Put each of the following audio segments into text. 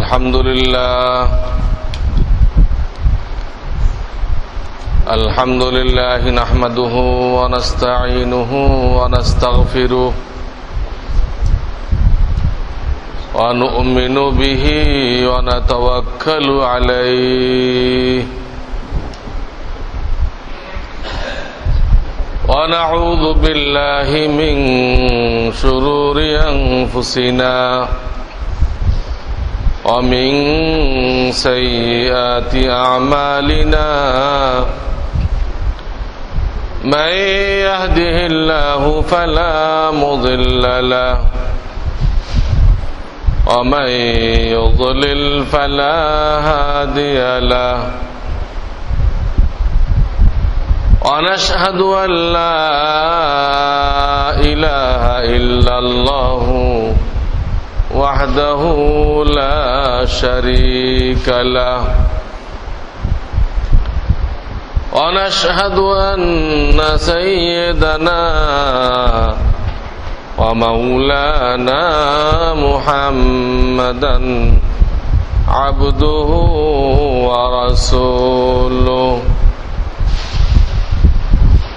الحمد لله نحمده ونستعينه ونستغفره ونؤمن به ونتوكل عليه ونعوذ بالله من شرور أنفسنا ومن سيئات أعمالنا من يهده الله فلا مضل له ومن يضلل فلا هادي له ونشهد أن لا إله إلا الله وحده لا شريك له ونشهد أن سيدنا ومولانا محمدا عبده ورسوله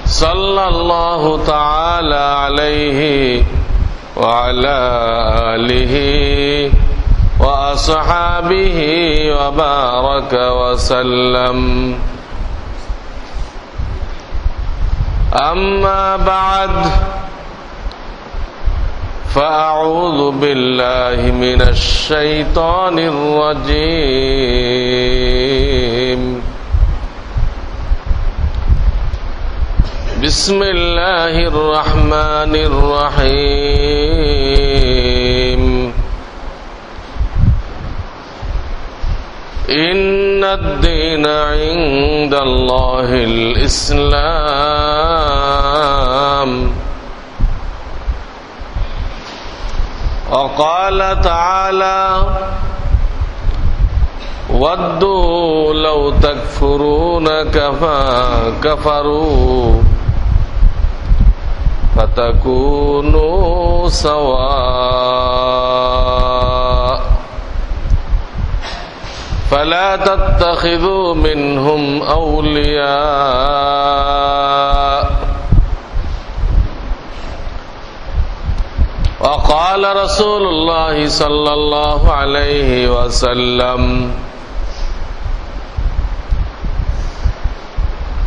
صلى الله تعالى عليه وعلى آله وأصحابه وبارك وسلم أما بعد فأعوذ بالله من الشيطان الرجيم بسم الله الرحمن الرحيم إن الدين عند الله الإسلام وقال تعالى ودوا لو تكفرون كما كفروا فتكونوا سواء فلا تتخذوا منهم أولياء وقال رسول الله صلى الله عليه وسلم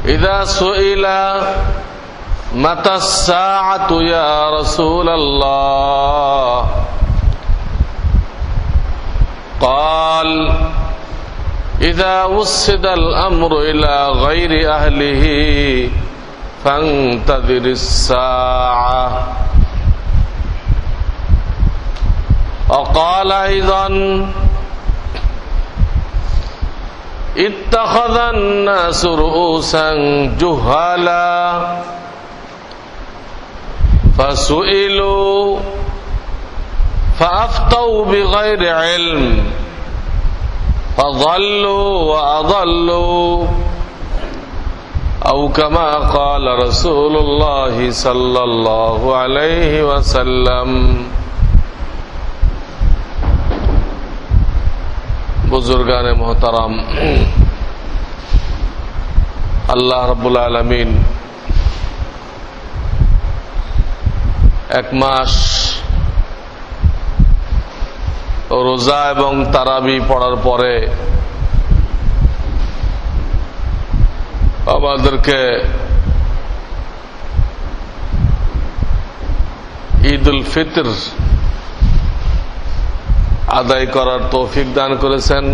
إذا سئل متى الساعة يا رسول الله قال إذا وسد الأمر إلى غير أهله فانتظر الساعة وقال أيضا اتخذ الناس رؤوسا جهالا فسئلوا فأفتوا بغير علم فضلوا وأضلوا أو كما قال رسول الله صلى الله عليه وسلم बुजुर्गान मोहतरम अल्लाह रब्बुल आलमीन एक मास रोजा एवं ताराबी पढ़ार परे आमादेरके ईद उल फितर আদায় করার তৌফিক দান করেছেন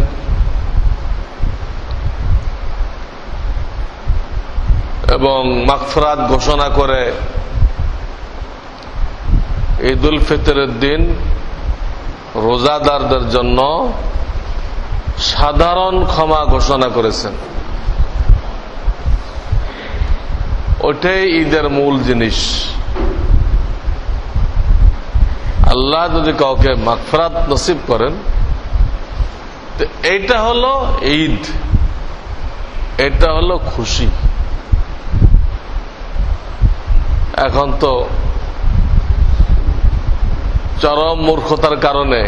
এবং মাগফিরাত ঘোষণা করে ঈদ উল ফিতরের দিন রোজাদারদের জন্য সাধারণ ক্ষমা ঘোষণা করেছেন। ওটাই ঈদের মূল জিনিস। আল্লাহ যদি কাউকে মাগফিরাত নসিব করেন তো এটা হলো ঈদ, এটা হলো খুশি। এখন তো চরম মূর্খতার কারণে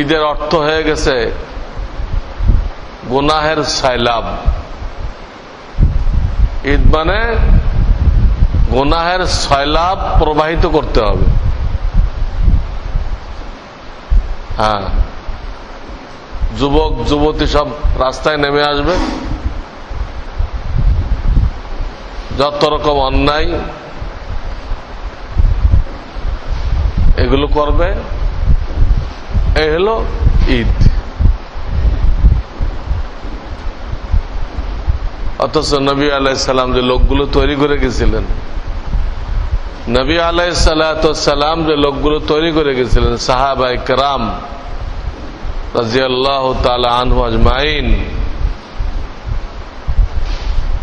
ঈদের অর্থ হয়ে গেছে গুনাহের সাইলাব। ঈদ মানে গুনাহের সাইলাব প্রবাহিত করতে হবে। হ্যাঁ, যুবক যুবতী সব রাস্তায় নেমে আসবে, যত রকম অন্যায় এগুলো করবে। এই হলো ঈদ। অথচ নবী আলাইহিস সালাম যে লোকগুলো তৈরি করে গেছিলেন, নবী আলাইহিস সালাম যে লোকগুলো তৈরি করে গেছিলেন, সাহাবায়ে কেরাম রাদিয়াল্লাহু তাআলা আনহু আজমাইন,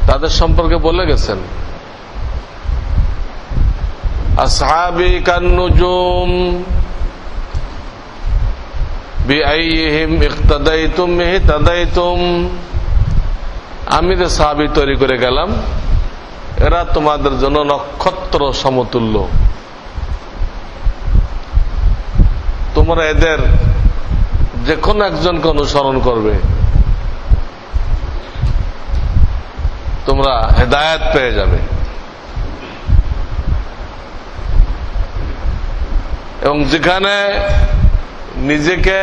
তাদের সম্পর্কে বলে গেছেন, আসহাবি কান্নুজুম বিআইহিম ইক্তাদাইতুম ইহতাদাইতুম। আমি যে সাহাবী তৈরি করে গেলাম, এরা তোমাদের জন্য নক্ষত্র সমতুল্য। তোমরা এদের যে কোনো একজনকে অনুসরণ করবে, তোমরা হেদায়েত পেয়ে যাবে। এবং যেখানে নিজেকে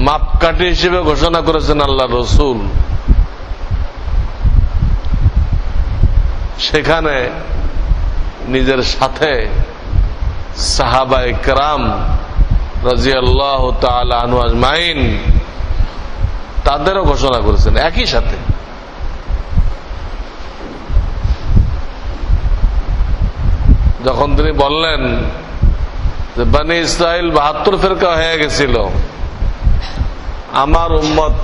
মাপকাঠি হিসেবে ঘোষণা করেছেন আল্লাহ রসুল, সেখানে নিজের সাথে সাহাবায়ে কেরাম রাদিয়াল্লাহু তাআলা আনহু আজমাইন তাদেরও ঘোষণা করেছেন একই সাথে। যখন তিনি বললেন যে বনি ইসরাইল ৭২ ফেরকা হয়ে গেছিল, আমার উম্মত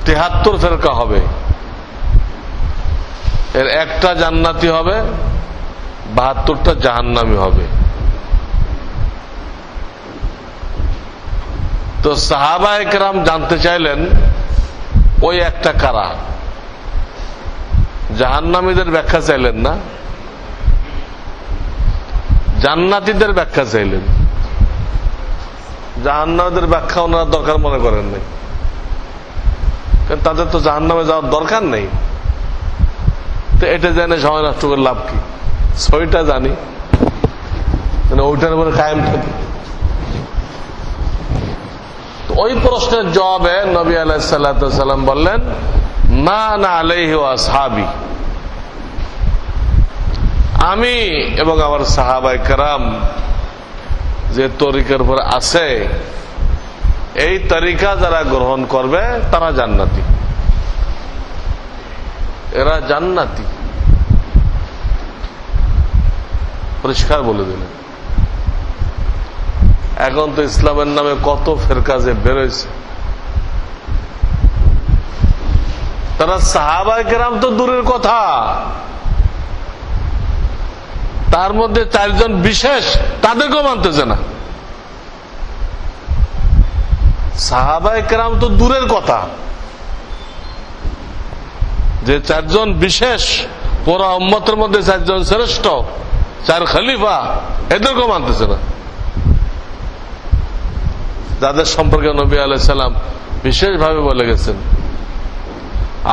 ৭৩ ফেরকা হবে, এর একটা জান্নাতি হবে, ৭২টা জাহান্নামী হবে। তো সাহাবায়ে কেরাম জানতে চাইলেন ওই একটা কারা। জাহান্নামীদের ব্যাখ্যা চাইলেন না, জান্নাতীদের ব্যাখ্যা চাইলেন। জাহান্নামীদের ব্যাখ্যা ওনারা দরকার মনে করেন নাই, কারণ তাদের তো জাহান্নামে যাওয়ার দরকার নেই। তো এটা জেনে সময় নষ্ট করে লাভ কি? সইটা জানি, ওইটার উপরে কায়েম থাকি। ওই প্রশ্নের জবাবে নবী আলাইহিস সালাম বললেন, মা আনা আলাইহি ওয়া আসহাবী, আমি এবং আমার সাহাবায়ে কেরাম যে তরিকার উপর আছে, এই তরিকা যারা গ্রহণ করবে তারা জান্নাতি, এরা জান্নাতি। পরিষ্কার বলে দিলেন। এখন তো ইসলামের নামে কত ফেরকা যে বেরোয়েছে। তারা সাহাবায়ে কেরাম তো দূরের কথা, তার মধ্যে 4 জন বিশেষ, তাদেরকেও মানতেছে না। সাহাবায়ে কেরাম তো দূরের কথা, যে 4 জন বিশেষ, পুরা উম্মতের মধ্যে 4 জন শ্রেষ্ঠ, 4 খলিফা, এদেরকেও মানতেছে না। যাদের সম্পর্কে নবী আলাইহিস সালাম বিশেষভাবে বলে গেছেন,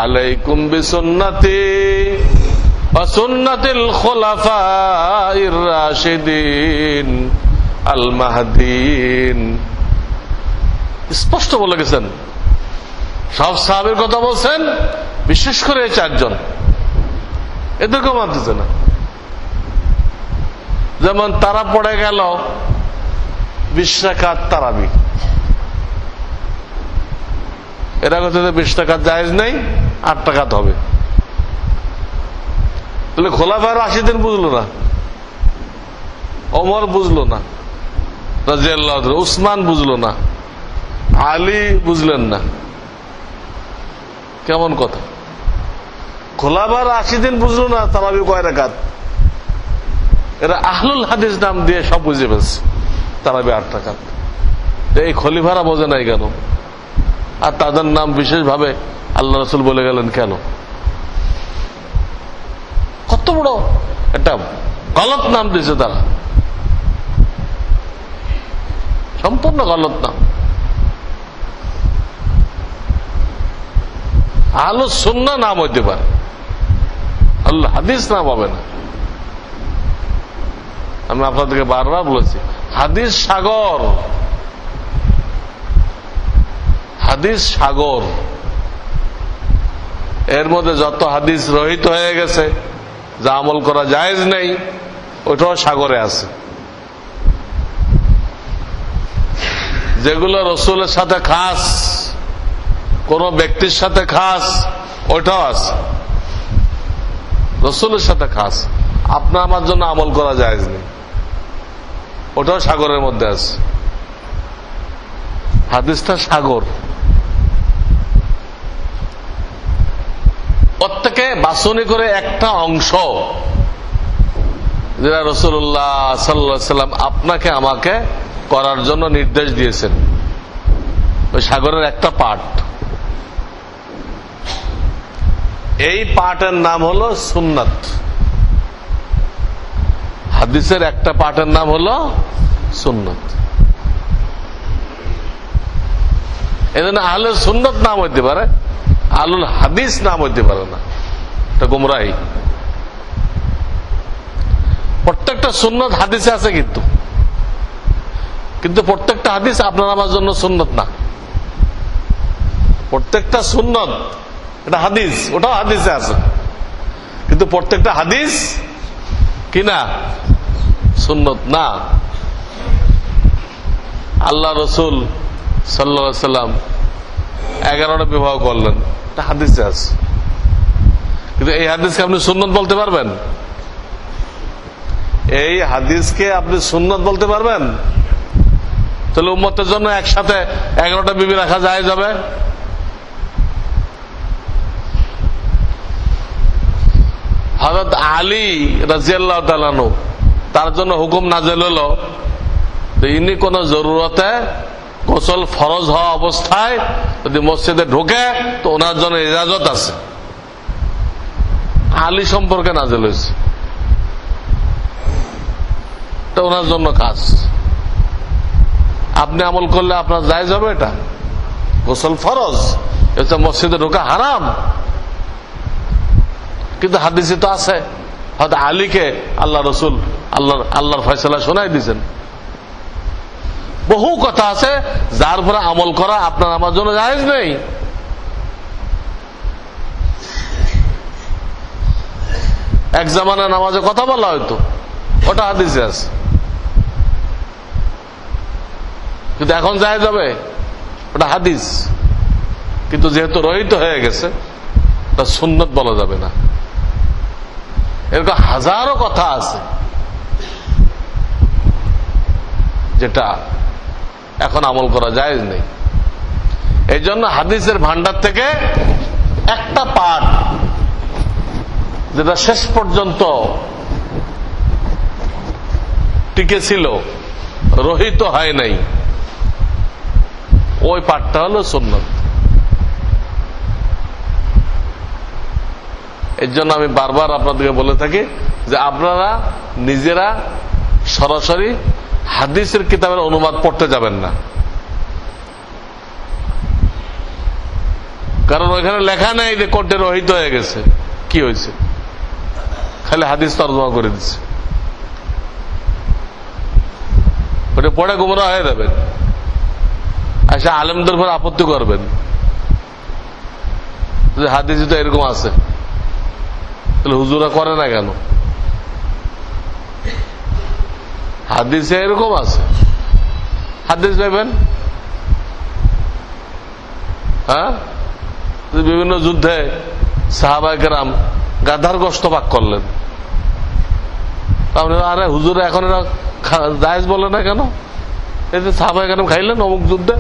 আলাইকুম বিসুন্নতি ওয়া সুন্নাতিল খুলাফাইর রাশিদিন আল মাহদিন। স্পষ্ট বলে গেছেন। সব সাহাবীর কথা বলছেন, বিশেষ করে 4 জন, এদেরকেও মানতেছে না। যেমন তারা পড়ে গেল 20 রাকাত তারাবি, এরা কথা 20 রাকাত জায়েজ নেই, 8 রাকাত হবে। তাহলে খোলাফায়ে রাশিদিন বুঝলো না, ওমর বুঝলো না রাদিয়াল্লাহু আনহু, উসমান বুঝলো না, আলী বুঝলেন না। কেমন কথা? খোলাফায়ে রাশিদিন বুঝলো না তারাবি কয় রাকাত, এরা আহলুল হাদিস নাম দিয়ে সব বুঝে ফেলছে তারাবি 8 রাকাত। এই খলিফারা বোঝে নাই কেন? আর তাদের নাম বিশেষভাবে আল্লাহ রাসূল বলে গেলেন কেন? কত বড় একটা গলত নাম দিয়েছে তারা। সম্পূর্ণ গলত নাম। আহলুস সুন্নাহ নাম হইতে পারে, আহলুল হাদিস নাম হবে না। আমি আপনাদেরকে বারবার বলেছি, হাদিস সাগর, হাদিস সাগর। এর মধ্যে যত হাদিস রহিত হয়ে গেছে, যা আমল করা জায়েজ নেই, ওইটাও সাগরে আছে। যেগুলো রসুলের সাথে খাস, কোন ব্যক্তির সাথে খাস, ওইটাও আছে। রসুলের সাথে খাস, আপনার আমার জন্য আমল করা জায়েজ নেই, ওটাও সাগরের মধ্যে আছে। হাদিসটা সাগর। প্রত্যেকে বাছনি করে একটা অংশ, যেটা রাসূলুল্লাহ সাল্লাল্লাহু আলাইহি সাল্লাম আপনাকে আমাকে করার জন্য নির্দেশ দিয়েছেন, ওই সাগরের একটা পার্ট। এই পার্টের নাম হলো সুন্নাত। হাদিসের একটা পার্টের নাম হলো সুন্নাত। এজন্য আহলে সুন্নাত নাম হইতে পারে, আহলুল হাদিস নাম হইতে পারে না, এটা গুমরাহি। প্রত্যেকটা সুন্নাত হাদিসে আছে, কিন্তু প্রত্যেকটা হাদিস আপনার আমার জন্য সুন্নাত না। প্রত্যেকটা সুন্নাত এটা হাদিস, ওটাও হাদিসে আছে, কিন্তু প্রত্যেকটা হাদিস কি না, সুন্নাত না। আল্লাহ রসুল সাল্লাল্লাহু আলাইহি সাল্লাম 11টা বিবাহ করলেন, এটা হাদিসে আছে, কিন্তু এই হাদিসকে আপনি সুন্নাত বলতে পারবেন? এই হাদিসকে আপনি সুন্নাত বলতে পারবেন? তাহলে উম্মতের জন্য একসাথে 11টা বিবি রাখা যায় যাবে? হযরত আলী রাদিয়াল্লাহু তাআলা আনহু, তার জন্য হুকুম নাযিল হলো ইনি কোন জরুরতে গোসল ফরজ হওয়া অবস্থায় যদি মসজিদে ঢোকে তো ওনার জন্য ইজাজত আছে। আলী সম্পর্কে নাযিল হয়েছে, এটা ওনার জন্য কাজ। আপনি আমল করলে আপনার জায়েজ হবে? এটা গোসল ফরজ, এটা মসজিদে ঢোকা হারাম, কিন্তু হাদিসে তো আছে। হয়তো আলীকে আল্লাহ রসুল আল্লাহর ফয়সালা শোনাই দিয়েছেন। বহু কথা আছে যার উপরে আমল করা আপনার আমার জন্য জায়েজ নেই। এক জামানায় নামাজে কথা বলা হয়তো, ওটা হাদিসে আছে, কিন্তু এখন জায়েজ হবে? ওটা হাদিস, কিন্তু যেহেতু রহিত হয়ে গেছে তা সুন্নাত বলা যাবে না। এরকম হাজারো কথা আছে যেটা এখন আমল করা জায়েজ নেই। এই জন্য হাদিসের ভান্ডার থেকে একটা পাঠ যেটা শেষ পর্যন্ত টিকে ছিল, রহিত হয় নাই, ওই পাঠটা হলো সুন্নাত। এর জন্য আমি বারবার আপনাদেরকে বলে থাকি যে আপনারা নিজেরা সরাসরি হাদিসের কিতাবের অনুবাদ পড়তে যাবেন না, কারণ ওইখানে লেখা নেই যে কোনটা রহিত হয়ে গেছে, কি হয়েছে, খালি হাদিস তর্জমা করে দিচ্ছে। ওটা পড়ে গুমরাহ হয়ে যাবেন, আচ্ছা আলেমদের উপর আপত্তি করবেন যে হাদিস তো এরকম আছে, তাহলে হুজুরা করে না কেন? হাদিসে এরকম আছে, হাদিস নেবেন। হ্যাঁ, বিভিন্ন যুদ্ধে সাহাবায়ে কেরাম গাধার গোশত পাক করলেন, আরে হুজুরা এখন এরা জায়েজ বলে না কেন? এই যে সাহাবায়ে কেরাম খাইলেন অমুক যুদ্ধে,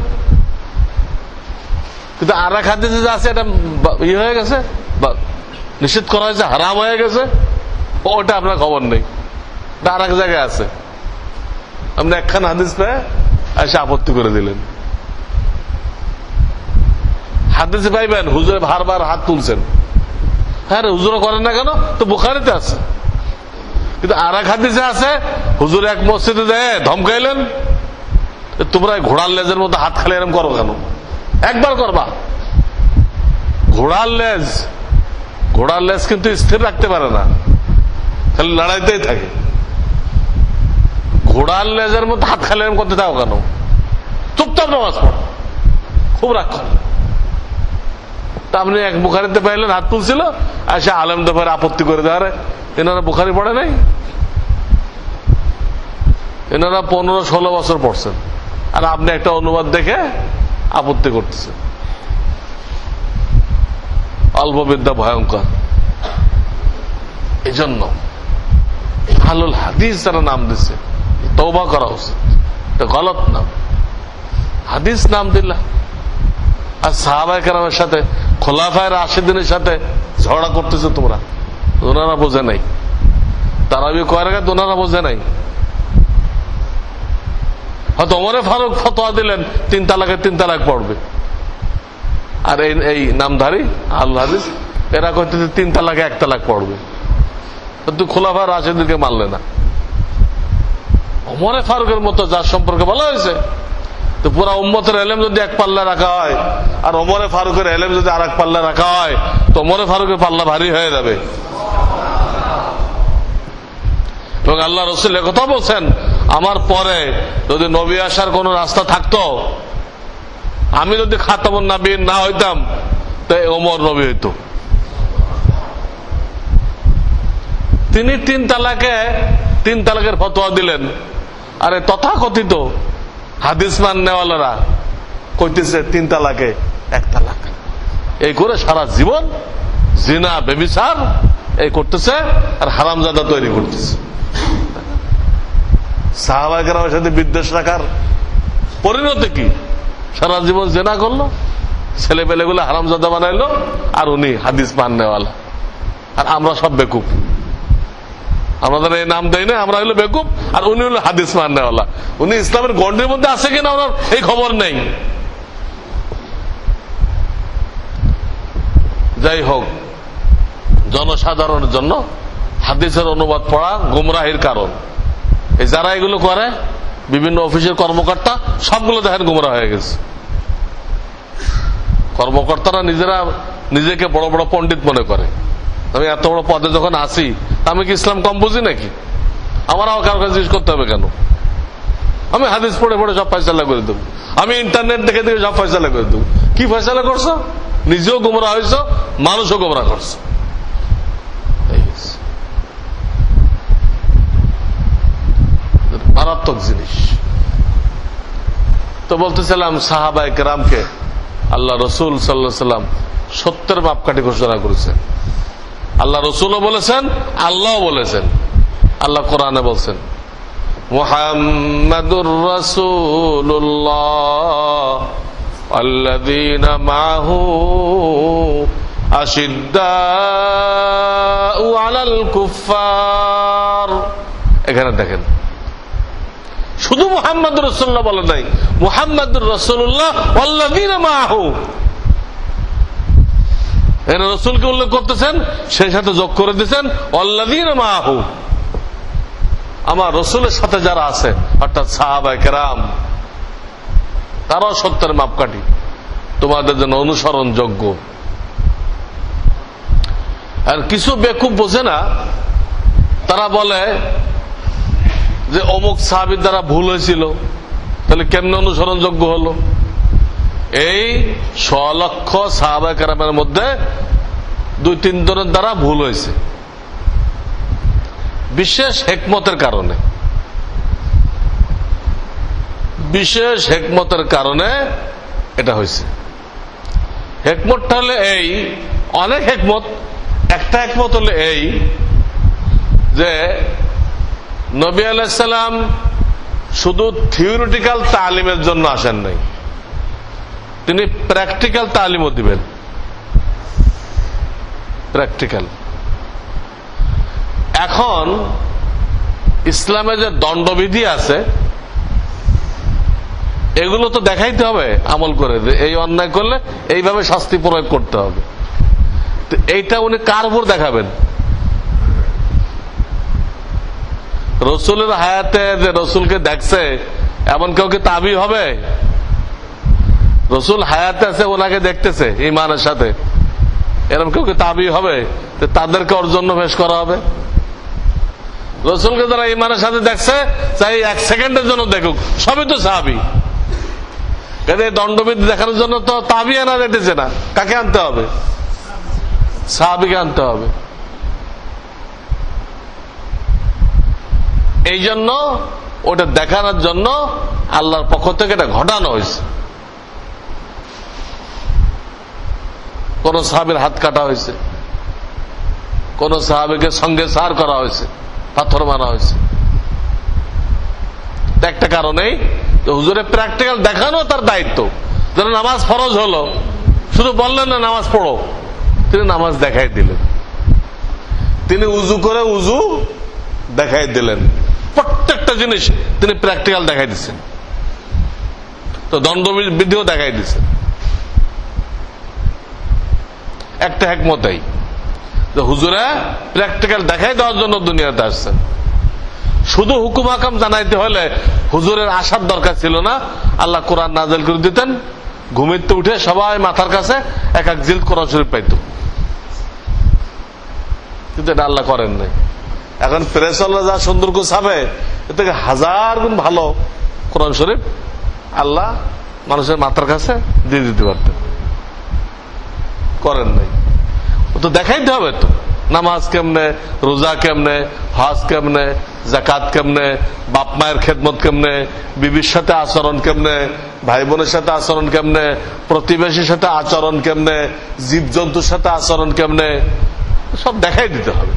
কিন্তু আর এক হাদিসে যে আছে এটা হয়ে গেছে, নিষেধ করা হয়েছে, হারাম হয়ে গেছে, ওটা আপনার খবর নেই, আর এক জায়গায় আছে। আপনি একখান হাদিস পেয়ে এসে আপত্তি করে দিলেন। হাদিসে পাইবেন হুজুরে বারবার হাত তুলছেন, হ্যাঁ রে হুজুরা করেন না কেন? তো বুখারীতে আছে, কিন্তু আর এক হাদিসে আছে হুজুর এক মসজিদে যায় ধমকাইলেন, তোমরা ঘোড়ার লেজের মতো হাত খালি এরকম করো কেন? একবার করবা। ঘোড়ার লেজ কিন্তু স্থির রাখতে পারে না, খালি লড়াইতেই থাকে। ঘোড়ার লেজের মধ্যে হাত খালি এরকম করতে থাকো কেন? চুপচাপ নামাজ পড়ো। খুব রাগ করে। তা আপনি এক বুখারিতে পাইলেন হাত তুলছিল, আর সে আলেম দফারে আপত্তি করে দেওয়ারে এনারা বুখারি পড়ে নাই, এনারা 15-16 বছর পড়ছেন, আর আপনি একটা অনুবাদ দেখে আপত্তি করতেছেন। অল্প বিদ্যা ভয়ঙ্কর। এই জন্য আহলুল হাদিস যারা নাম দিছে তওবা করা উচিত। এটা গলত নাম, হাদিস নাম দিলা। আর সাহাবায়ে কেরামের সাথে, খোলাফায়ে রাশিদিনের সাথে ঝগড়া করতেছে তোমরা। ওনারা বোঝে নাই তারাবি কয় রাকাত, ওনারা বোঝে নাই। হয়তো ওমরে ফারুক ফতোয়া দিলেন 3 তালাকে 3 তালাক পড়বে, আর এই নামধারী আহলুল হাদিস এরা কইতেছে 3 তালাকে 1 তালাক পড়বে। কিন্তু খোলাফায়ে রাশিদিনকে মানলে না। ওমরে ফারুকের মতো যার সম্পর্কে বলা হয়েছে, তো পুরা উম্মতের এলেম যদি এক পাল্লা রাখা হয়, আর ওমরে ফারুকের এলেম যদি আর এক পাল্লা রাখা হয়, তো ওমরে ফারুকের পাল্লা ভারী হয়ে যাবে। এবং আল্লাহ রাসূল কথা বলছেন, আমার পরে যদি নবী আসার কোন রাস্তা থাকতো, আমি যদি খাতামুন নবীন না হইতাম, তাই ওমর নবী হইতো। তিনি 3 তালাকের ফতোয়া দিলেন। আরে তথাকথিত হাদিস মাননেওয়ালারা কইতেছে 3 তালাকে 1 তালাক। এই করে সারা জীবন জিনা ব্যভিচার এই করতেছে, আর হারামজাদা তৈরি করতেছে। সাহাবায়ে কেরামের সাথে বিদ্বেষ রাখার পরিণতি কি? সারা জীবন জিনা করলো, ছেলে পেলেগুলো হারামজাদা বানাইলো, আর উনি হাদিস মাননেওয়ালা। আর আমরা সব বেকুব, আমাদের এই নাম দেয় না, আমরা হলো বেকুব, আর উনি হলো হাদিস মাননেওয়ালা। উনি ইসলামের গণ্ডির মধ্যে আছে কিনা ওনার এই খবর নেই। যাই হোক, জনসাধারণের জন্য হাদিসের অনুবাদ পড়া গুমরাহির কারণ। এই যারা এগুলো করে, বিভিন্ন অফিসের কর্মকর্তা, সবগুলো দেখেন গুমরাহ হয়ে গেছে। কর্মকর্তারা নিজেকে বড় বড় পণ্ডিত মনে করে। আমি এত বড় পদে যখন আসি, আমি কি ইসলাম কম বুঝি নাকি? আমার কারো কাছে জিজ্ঞেস করতে হবে কেন? আমি হাদিস পড়ে পড়ে সব ফয়সালা করে দেবো, আমি ইন্টারনেট দেখে দেখে সব ফয়সালা করে দেবো। কি ফয়সালা করছো? নিজেও গুমরাহ হয়েছ, মানুষও গুমরাহ করছো। মারাত্মক জিনিস। তো বলতেছিলাম, সাহাবায়ে কেরামকে আল্লাহ রাসূল সাল্লাল্লাহু আলাইহি ওয়াসাল্লাম সত্যের মাপকাঠি ঘোষণা করেছেন। আল্লাহ রাসূলও বলেছেন, আল্লাহও বলেছেন। আল্লাহ কোরআনে বলছেন, মুহাম্মাদুর রাসূলুল্লাহ আল্লাযীনা মাআহু আশিদ্দাউ আলাল কুফফার। এখানে দেখেন, শুধু মুহাম্মাদুর রাসূলুল্লাহ বলে নাই, মুহাম্মাদুর রাসূলুল্লাহ ওয়াল্লাযীনা মাআহু। এর রাসূলকে উল্লেখ করতেছেন, সেই সাথে যোগ করে দিয়েছেন ওয়াল্লাযীনা মাআহু, আমার রাসূলের সাথে যারা আছে, অর্থাৎ সাহাবায়ে কেরাম, তারাও সত্যের মাপকাঠি, তোমাদের জন্য অনুসরণযোগ্য। আর কিছু বেকুব বোঝে না, তারা বলে যে অমুক সাহাবীর দ্বারা ভুল হয়েছিল, তাহলে কেমনে অনুসরণযোগ্য হলো? এই 100 লক্ষ সাহাবায়ে কেরামের মধ্যে 2-3 জনের দ্বারা ভুল হয়েছে, বিশেষ হিকমতের কারণে। বিশেষ হিকমতের কারণে এটা হয়েছে। হিকমতটা হলে এই, অনেক হিকমত, একটা হিকমত হলে এই যে নবী আলাইহিস সালাম শুধু থিওরিটিক্যাল তালিমের জন্য আসেন নাই, তিনি প্র্যাকটিক্যাল তালিমও দিবেন। প্র্যাকটিক্যাল। এখন ইসলামে যে দণ্ডবিধি আছে, এগুলো তো দেখাইতে হবে আমল করে, এই অন্যায় করলে এইভাবে শাস্তি প্রয়োগ করতে হবে। তো এইটা উনি কার উপর দেখাবেন? রসুলের হায়াতে যে রসুলকে দেখছে এমন কেউ কি তাবি হবে? রসুল হায়াতে আছে, ওনাকে দেখতেছে ইমানের সাথে, এরকম কেউ কি তাবি হবে? তাদেরকে ওর জন্য পেশ করা হবে। রসুলকে যারা ইমানের সাথে দেখছে, চাই 1 সেকেন্ডের জন্য দেখুক, সবই তো সাহাবী। দণ্ডবিধি দেখানোর জন্য তো তাবি আনা যেতেছে না, কাকে আনতে হবে? সাহাবীকে আনতে হবে। এই জন্য ওটা দেখানোর জন্য আল্লাহর পক্ষ থেকে এটা ঘটানো হয়েছে। কোন সাহাবীর হাত কাটা হয়েছে, কোন সাহাবীকে সঙ্গে সার করা হয়েছে, পাথর মারা হয়েছে। একটা কারণেই হুজুরের প্র্যাকটিক্যাল দেখানো তার দায়িত্ব। যেন নামাজ ফরজ হলো, শুধু বললেন না নামাজ পড়ো, তিনি নামাজ দেখাই দিলেন। তিনি উজু করে উজু দেখাই দিলেন। প্রত্যেকটা জিনিস তিনি প্র্যাকটিক্যাল দেখাই দিচ্ছেন। তো দণ্ডবিধিও দেখাই দিচ্ছেন। একটা হিকমতেই হুজুরে প্র্যাকটিক্যাল দেখাই দেওয়ার জন্য দুনিয়াতে আসছেন। শুধু হুকুম হাকাম জানাইতে হলে হুজুরের আসার দরকার ছিল না। আল্লাহ কোরআন নাযিল করে দিতেন, ঘুমিতে উঠে সবাই মাথার কাছে এক এক জিলদ কোরআন শরীফ পাইত। কিন্তু এটা আল্লাহ করেন নাই। এখন প্রেস আল্লাহ যা সুন্দর করে ছাপে, এর থেকে 1000 গুণ ভালো কোরআন শরীফ আল্লাহ মানুষের মাথার কাছে দিয়ে দিতে পারতেন, করেন নাই। ও তো দেখাইতে হবে তো, নামাজ কেমনে, রোজা কেমনে, হজ কেমনে, যাকাত কেমনে, বাপ মায়ের খেদমত কেমনে, বিবির সাথে আচরণ কেমনে, ভাই বোনের সাথে আচরণ কেমনে, প্রতিবেশীর সাথে আচরণ কেমনে, জীবজন্তুর সাথে আচরণ কেমনে, সব দেখাই দিতে হবে।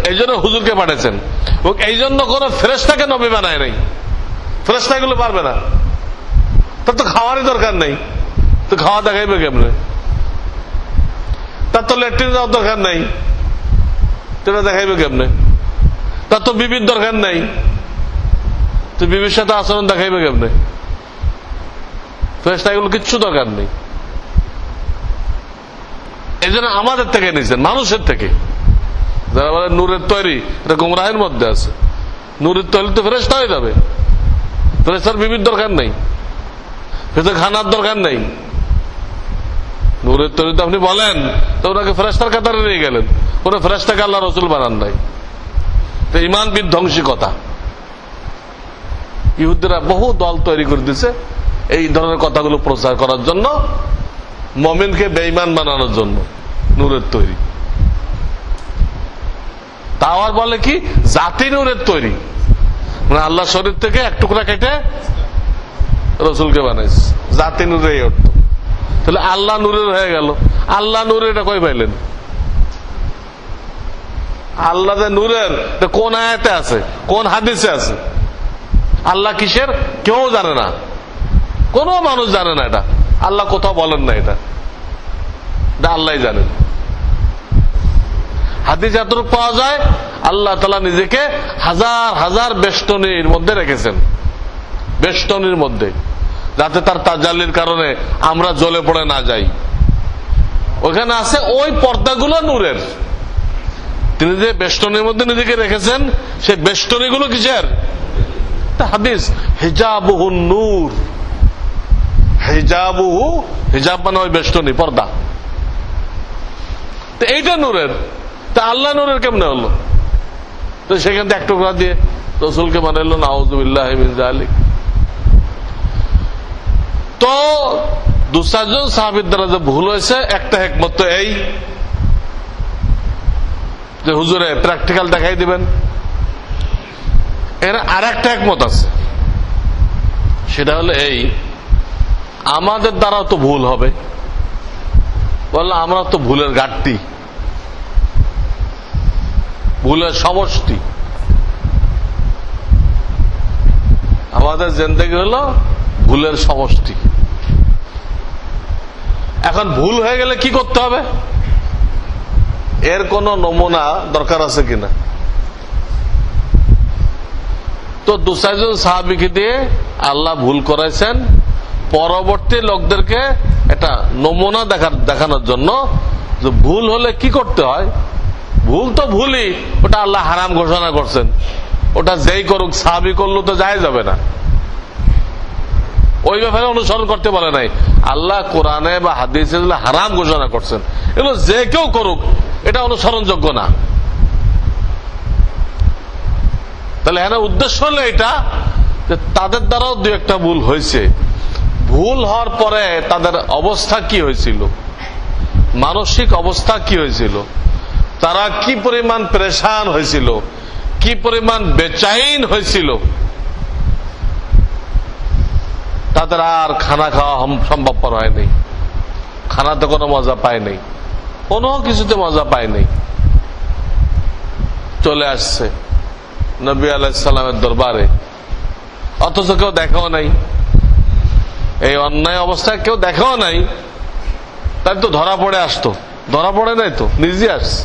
এই জন্য হুজুরকে পাঠাচ্ছেন। এই জন্য কোন ফেরেশতাকে নবী বানায় নাই। ফেরেশতা এগুলো পারবে না, তার তো খাওয়ারই দরকার নেই, তো খাওয়া দেখাইবে কেমনে? তার তো ল্যাট্রিন যাওয়ার দরকার নেই, সেটা দেখাইবে কেমনে? তার তো বিবির দরকার নেই, তো বিবির সাথে আচরণ দেখাইবে কেমনে? ফেরেশতা এগুলো কিচ্ছু দরকার নেই। এই জন্য আমাদের থেকে নিয়েছেন, মানুষের থেকে। যারা বলে নূরের তৈরি, এটা গুমরাহের মধ্যে আছে। নূরের তৈরি তো ফেরেশতা হয়ে যাবে। ফেরেশতার বিবির দরকার নেই, ফেরেশতার খানার দরকার নেই। নূরের তৈরি তো আপনি বলেন, তো ওনাকে ফেরেশতার কাতারে নিয়ে গেলেন। কোন ফেরেশতাকে আল্লাহ রসুল বানান নাই। তো ইমান বিধ্বংসী কথা। ইহুদিরা বহু দল তৈরি করে দিচ্ছে এই ধরনের কথাগুলো প্রচার করার জন্য, মুমিনকে বেঈমান বানানোর জন্য। নূরের তৈরি তাও আর বলে কি জাতি নূরের তৈরি, মানে আল্লাহ শরীর থেকে এক টুকরা কেটে রসুলকে বানাইছে, জাতি নূরে অর্থ। তাহলে আল্লাহ নূরের হয়ে গেল। আল্লাহ নূরের এটা কই পাইলেন? আল্লাহ যে নূরের কোন আয়াতে আছে, কোন হাদিসে আছে? আল্লাহ কিসের কেউ জানে না, কোন মানুষ জানে না। এটা আল্লাহ কোথাও বলেন না, এটা আল্লাহ জানেন। হাদিস এতটুকু পাওয়া যায়, আল্লাহ তাআলা নিজেকে হাজার হাজার বেষ্টনীর মধ্যে রেখেছেন, বেষ্টনীর মধ্যে, যাতে তার তাজাল্লির কারণে আমরা জ্বলে পড়ে না যাই। ওখানে আছে ওই পর্দাগুলো নূরের। তিনি যে বেষ্টনীর মধ্যে নিজেকে রেখেছেন, সেই বেষ্টনীগুলো কিসের? হাদিস হিজাবুহু নূর। হিজাবুহু, হিজাব মানে ওই বেষ্টনী, পর্দা। তো এইটা নূরের। তা আল্লাহ নূরের কেমনে হলো? তো সেখান থেকে এক টুকরা দিয়ে রসুলকে বানাইল, নাউযুবিল্লাহি মিন যালিক। তো 2-4 জন সাহাবীর দ্বারা যে ভুল হয়েছে, একটা হিকমত তো এই যে হুজুরে প্র্যাকটিক্যাল দেখাই দিবেন। এর আর একটা হিকমত আছে, সেটা হলো এই, আমাদের দ্বারাও তো ভুল হবে। বললাম আমরা তো ভুলের ঘাটতি, ভুলের সমষ্টি। আমাদের জিন্দেগি হলো ভুলের সমষ্টি। এখন ভুল হয়ে গেলে কি করতে হবে? এর কোন নমুনা দরকার আছে কিনা? তো 2-4 জন সাহাবীকে দিয়ে আল্লাহ ভুল করাইছেন, পরবর্তী লোকদেরকে একটা নমুনা দেখানোর জন্য যে ভুল হলে কি করতে হয়। ভুল তো ভুলই, ওটা আল্লাহ হারাম ঘোষণা করছেন। ওটা যেই করুক, সাহাবী করলো তো যায় যাবে না, ওই ব্যাপারে অনুসরণ করতে বলে নাই। আল্লাহ কোরআনে বা হাদিসে হারাম ঘোষণা করছেন, এগুলো যে কেউ করুক এটা অনুসরণযোগ্য না। তাহলে হ্যাঁ, উদ্দেশ্য হলো এটা যে তাদের দ্বারাও দু একটা ভুল হয়েছে। ভুল হওয়ার পরে তাদের অবস্থা কি হয়েছিল, মানসিক অবস্থা কি হয়েছিল, তারা কি পরিমাণ পেরেশান হয়েছিল, কি পরিমাণ বেচাইন হয়েছিল, তাদের আর খানা খাওয়া সম্ভবপর হয়নি। খানাতে কোনো মজা পায় নাই, কোনো কিছুতে মজা পায় নাই। চলে আসছে নবী আলাইহিস সালামের দরবারে, অথচ কেউ দেখাও নাই। এই অন্যায় অবস্থায় কেউ দেখাও নাই, তাই তো ধরা পড়ে আসতো। ধরা পড়ে নাই তো, নিজে আসছে।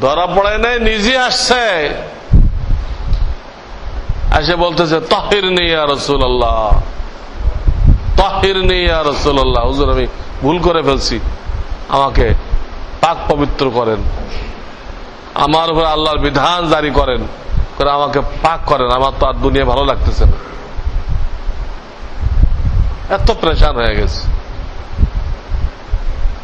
ধরা পড়ে নাই, নিজে আসছে। এসে বলতেছে তাহিরনি ইয়া রাসূলুল্লাহ, তাহিরনি ইয়া রাসূলুল্লাহ, হুজুর আমি ভুল করে ফেলছি, আমাকে পাক পবিত্র করেন, আমার উপর আল্লাহর বিধান জারি করেন, করে আমাকে পাক করেন, আমার তো আর দুনিয়া ভালো লাগতেছে না। এত প্রেশান হয়ে গেছে।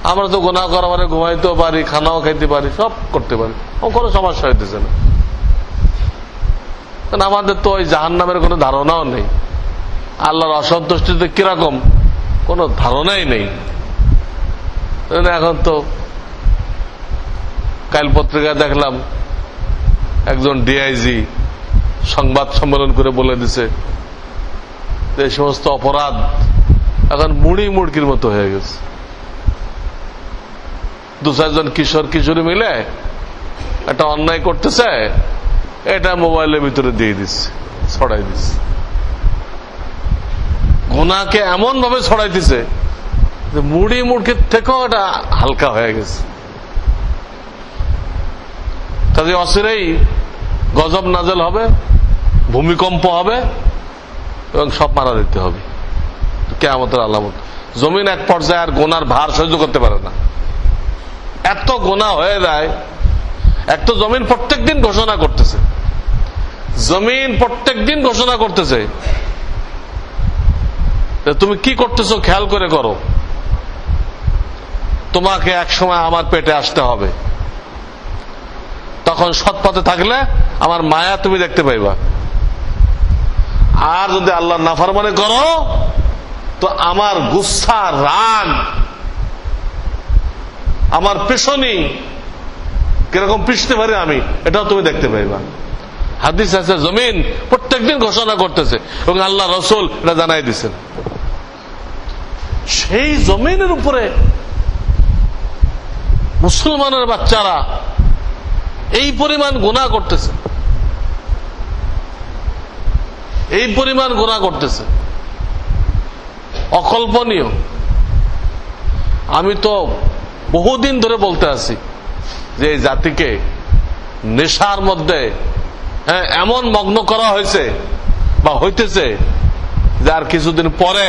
আমরা তো গুনাহ করা মানে ঘুমাইতেও পারি, খানাও খাইতে পারি, সব করতে পারি, কোনো সমস্যা হইতেছে না। আমাদের তো ওই জাহান্নামের কোনো ধারণাও নেই, আল্লাহর অসন্তুষ্টিতে কিরকম কোনো ধারণাই নেই। এখন তো কাল পত্রিকায় দেখলাম একজন ডিআইজি সংবাদ সম্মেলন করে বলে দিছে যে এই সমস্ত অপরাধ এখন মুড়ি মুড়কির মতো হয়ে গেছে। দু চারজন কিশোর কিশোরী মিলে একটা অন্যায় করতেছে, এটা মোবাইলের ভিতরে দিয়ে দিচ্ছে, ছড়াই দিচ্ছে। গুনাহকে এমন ভাবে ছড়াইতেছে যে মুড়ি মুড়কির থেকেও এটা হালকা হয়ে গেছে। কাজে অচিরেই গজব নাজেল হবে, ভূমিকম্প হবে এবং সব মারা দিতে হবে। কিয়ামতের আলামত। জমিন এক পর্যায়ে আর গুনার ভার সহ্য করতে পারে না, এত গুনাহ হয়ে যায়। এক তো জমিন প্রত্যেকদিন ঘোষণা করতেছে, জমিন প্রত্যেকদিন ঘোষণা করতেছে তুমি কি করতেছো খেয়াল করে করো, তোমাকে এক সময় আমার পেটে আসতে হবে, তখন সৎ পথে থাকলে আমার মায়া তুমি দেখতে পাইবা, আর যদি আল্লাহর নাফরমানি করো তো আমার গুসা, রাগ, আমার পেছনি কিরকম পিছতে পারি আমি, এটাও তুমি দেখতে পাইবা। হাদিস আছে জমিন প্রত্যেকদিন ঘোষণা করতেছে এবং আল্লাহ রসুল এটা জানাই দিচ্ছেন। সেই জমিনের উপরে মুসলমানের বাচ্চারা এই পরিমাণ গুনাহ করতেছে, এই পরিমাণ গুনাহ করতেছে, অকল্পনীয়। আমি তো বহুদিন ধরে বলতে আছি যে এই জাতিকে নেশার মধ্যে এমন মগ্ন করা হয়েছে বা হইতেছে যে আর কিছুদিন পরে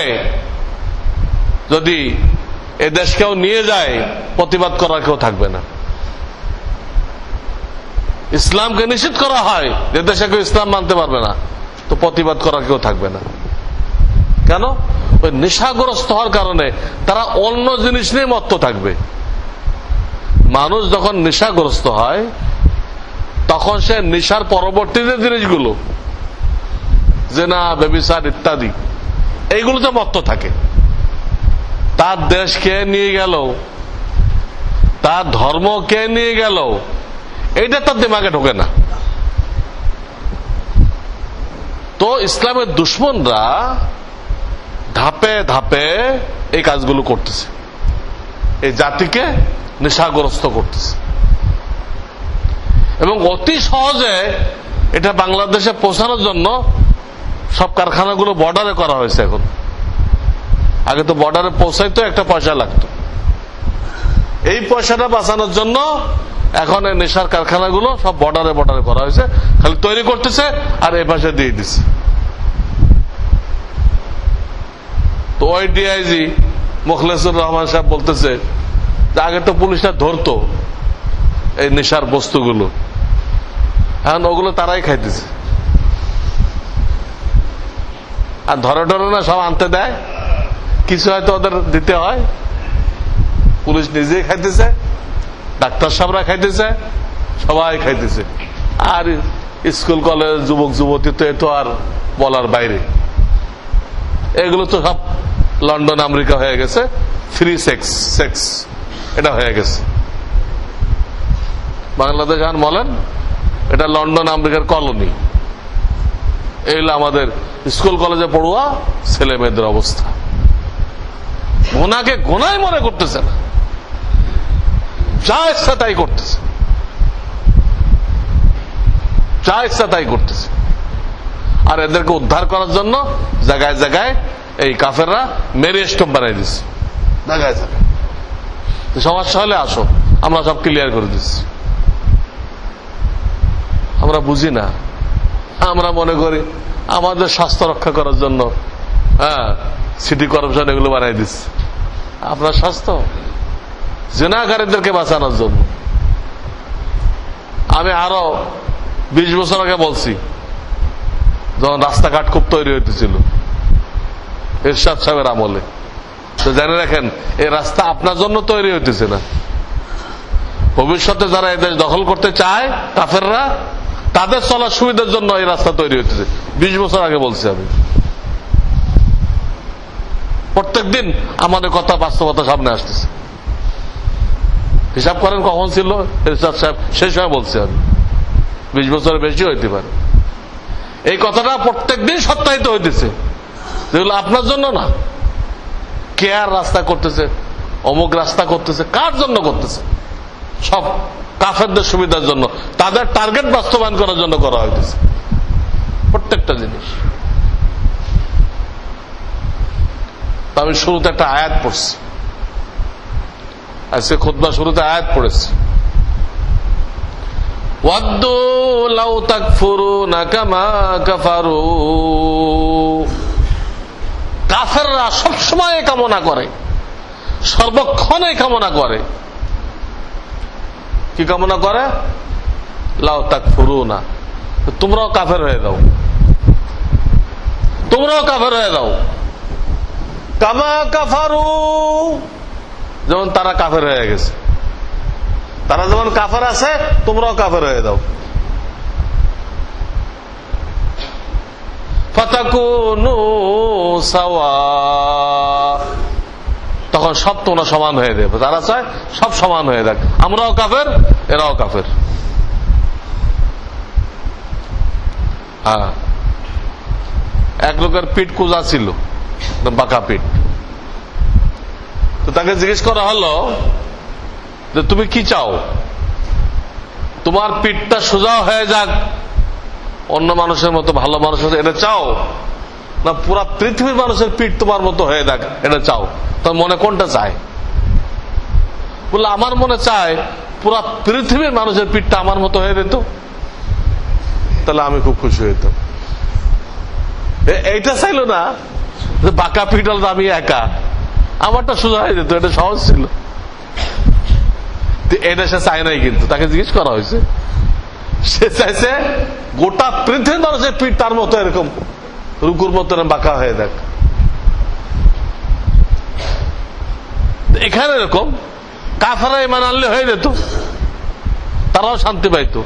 যদি এ দেশকেও নিয়ে যায় প্রতিবাদ করার কেউ থাকবে না। ইসলামকে নিষিদ্ধ করা হয়, যে দেশে কেউ ইসলাম মানতে পারবে না, তো প্রতিবাদ করার কেউ থাকবে না। কেন? ওই নেশাগ্রস্ত হওয়ার কারণে তারা অন্য জিনিস নিয়ে মত্ত থাকবে। মানুষ যখন নেশাগ্রস্ত হয় তখন সে নেশার পরবর্তী যে জিনিসগুলো, জেনা, ব্যভিচার ইত্যাদি, এইগুলোতে মত্ত থাকে। তার দেশকে নিয়ে গেল, তার ধর্মকে নিয়ে গেল, এইটা তার দিমাগে ঢোকে না। তো ইসলামের দুশ্মনরা ধাপে ধাপে এই কাজগুলো করতেছে, এই জাতিকে নেশাগ্রস্ত করতেছে এবং অতি সহজে এটা বাংলাদেশে পৌঁছানোর জন্য সব কারখানাগুলো বর্ডারে করা হয়েছে। এখন আগে তো বর্ডারে পৌঁছাইতো একটা পয়সা লাগতো, এই পয়সাটা বাঁচানোর জন্য এখন এই নেশার কারখানাগুলো সব বর্ডারে বর্ডারে করা হয়েছে, খালি তৈরি করতেছে আর এই পাশে দিয়ে দিচ্ছে। তো ওই ডিআইজি মোখলেসুর রহমান সাহেব বলতেছে যে আগে তো পুলিশরা ধরতো এই নেশার বস্তুগুলো, এখন ওগুলো তারাই খাইতেছে। আর ধরে ধরে না সব আনতে দেয়, কিছু হয়তো ওদের দিতে হয়। পুলিশ নিজেই খাইতেছে, ডাক্তার সাহেবরা খাইতেছে, সবাই খাইতেছে। আর স্কুল কলেজ যুবক যুবতী তো এতো আর বলার বাইরে। এগুলো তো সব লন্ডন আমেরিকা হয়ে গেছে, ফ্রি সেক্স এটা হয়ে গেছে। বাংলাদেশ আর বলেন এটা লন্ডন আমেরিকার কলোনি। এই হলো আমাদের স্কুল কলেজে পড়ুয়া ছেলে মেয়েদের অবস্থা। গোনাকে গোনাই মনে করতেছে না, যা ইচ্ছা তাই করতেছে, যা ইচ্ছা তাই করতেছে। আর এদেরকে উদ্ধার করার জন্য জায়গায় জায়গায় এই কাফেররা মেরে স্টপ বানাই দিচ্ছে, জায়গায় জায়গায়। সমস্যা হলে আসো, আমরা সব ক্লিয়ার করে দিচ্ছি। আমরা বুঝি না, আমরা মনে করি আমাদের স্বাস্থ্য রক্ষা করার জন্য সিটি কর্পোরেশন এগুলো বানাই দিচ্ছে। আপনার স্বাস্থ্য জিনাকারীদেরকে বাঁচানোর জন্য। আমি আরো 20 বছর আগে বলছি, যখন রাস্তাঘাট খুব তৈরি হইতেছিল এরশাদ সাহেবের আমলে, তো জেনে রাখেন এই রাস্তা আপনার জন্য তৈরি হইতেছে না। ভবিষ্যতে যারা এদেশ দখল করতে চায় কাফেররা, তাদের চলার সুবিধার জন্য এই রাস্তা তৈরি হইতেছে। 20 বছর আগে বলছি আমি। প্রত্যেকদিন আমাদের কথা বাস্তবতা সামনে আসতেছে। হিসাব করেন কখন ছিল এরশাদ সাহেব, সেই সময় বলছি আমি। 20 বছরের বেশি হইতে পারে। এই কথাটা প্রত্যেকদিন সত্যায়িত হইতেছে, যেগুলো আপনার জন্য না। কে আর রাস্তা করতেছে, অমুক রাস্তা করতেছে, কার জন্য করতেছে? সব কাফেরদের সুবিধার জন্য, তাদের টার্গেট বাস্তবায়ন করার জন্য করা হইতেছে প্রত্যেকটা জিনিস। আমি শুরুতে একটা আয়াত পড়ছি, আজকে খুতবা শুরুতে আয়াত পড়েছি। ওয়াদ্দু লাউ তাকফুরুনা কামা কাফারু। কাফেররা সবসময় কামনা করে, সর্বক্ষণে কামনা করে। কি কামনা করে? লাউ তাকফুরুনা, তোমরাও কাফের হয়ে যাও, তোমরাও কাফের হয়ে যাও। কামা কাফারু, যেমন তারা কাফের হয়ে গেছে। তারা যেমন কাফের আছে, তোমরাও কাফের হয়ে যাও। ফাতাকুনু সাওয়া, তখন সব তোমরা সমান হয়ে যাবে। তারা চায় সব সমান হয়ে যাক, আমরাও কাফের, এরাও কাফের। হ্যাঁ, এক লোকের পিঠ কুজা ছিল, বাঁকা পিঠ। তো তাকে জিজ্ঞেস করা হলো যে তুমি কি চাও, তোমার পিঠটা সোজা হয়ে যাক, অন্য মানুষের মতো ভালো মানুষের মতো, এটা চাও, না পুরা পৃথিবীর মানুষের পিঠ তোমার মতো হয়ে যাক এটা চাও? তার মনে কোনটা চায়? বললো আমার মনে চায় পুরা পৃথিবীর মানুষের পিঠটা আমার মতো হয়ে যেত, তাহলে আমি খুব খুশি হইতাম। এইটা চাইলো না যে বাঁকা পিঠ হল আমি একা, আমারটা সোজা হয়ে যেত, এটা সহজ ছিল। এটা সে চায় নাই, কিন্তু তাকে জিজ্ঞেস করা হয়েছে, সে চাইছে গোটা পৃথিবীর মানুষের পিঠ তার মতো এরকম রুকুর মতো বাঁকা হয়ে দেখ। এখানে এরকম কাফেররা ঈমান আনলে হয়ে যেত, তারাও শান্তি পাইতো,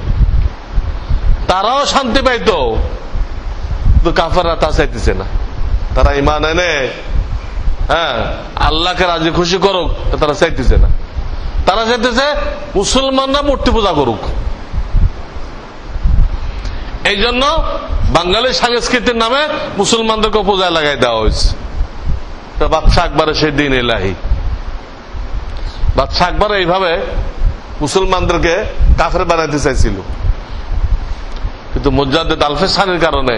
তারাও শান্তি পাইতো। তো কাফেররা তা চাইতেছে না। তারা ঈমান এনে আল্লাহকে রাজি খুশি করুক, তারা চাইতেছে না। তারা চাইতেছে মুসলমানরা মূর্তি পূজা করুক। এই জন্য বাঙালি সংস্কৃতির নামে মুসলমানদেরকে পূজায় লাগাই দেওয়া হয়েছে। বাদশাহ আকবরের সেই দিন ইলাহি, বাদশাহ আকবর এইভাবে মুসলমানদেরকে কাফের বানাইতে চাইছিল, কিন্তু মুজাদ্দিদ আল-ফিসানির কারণে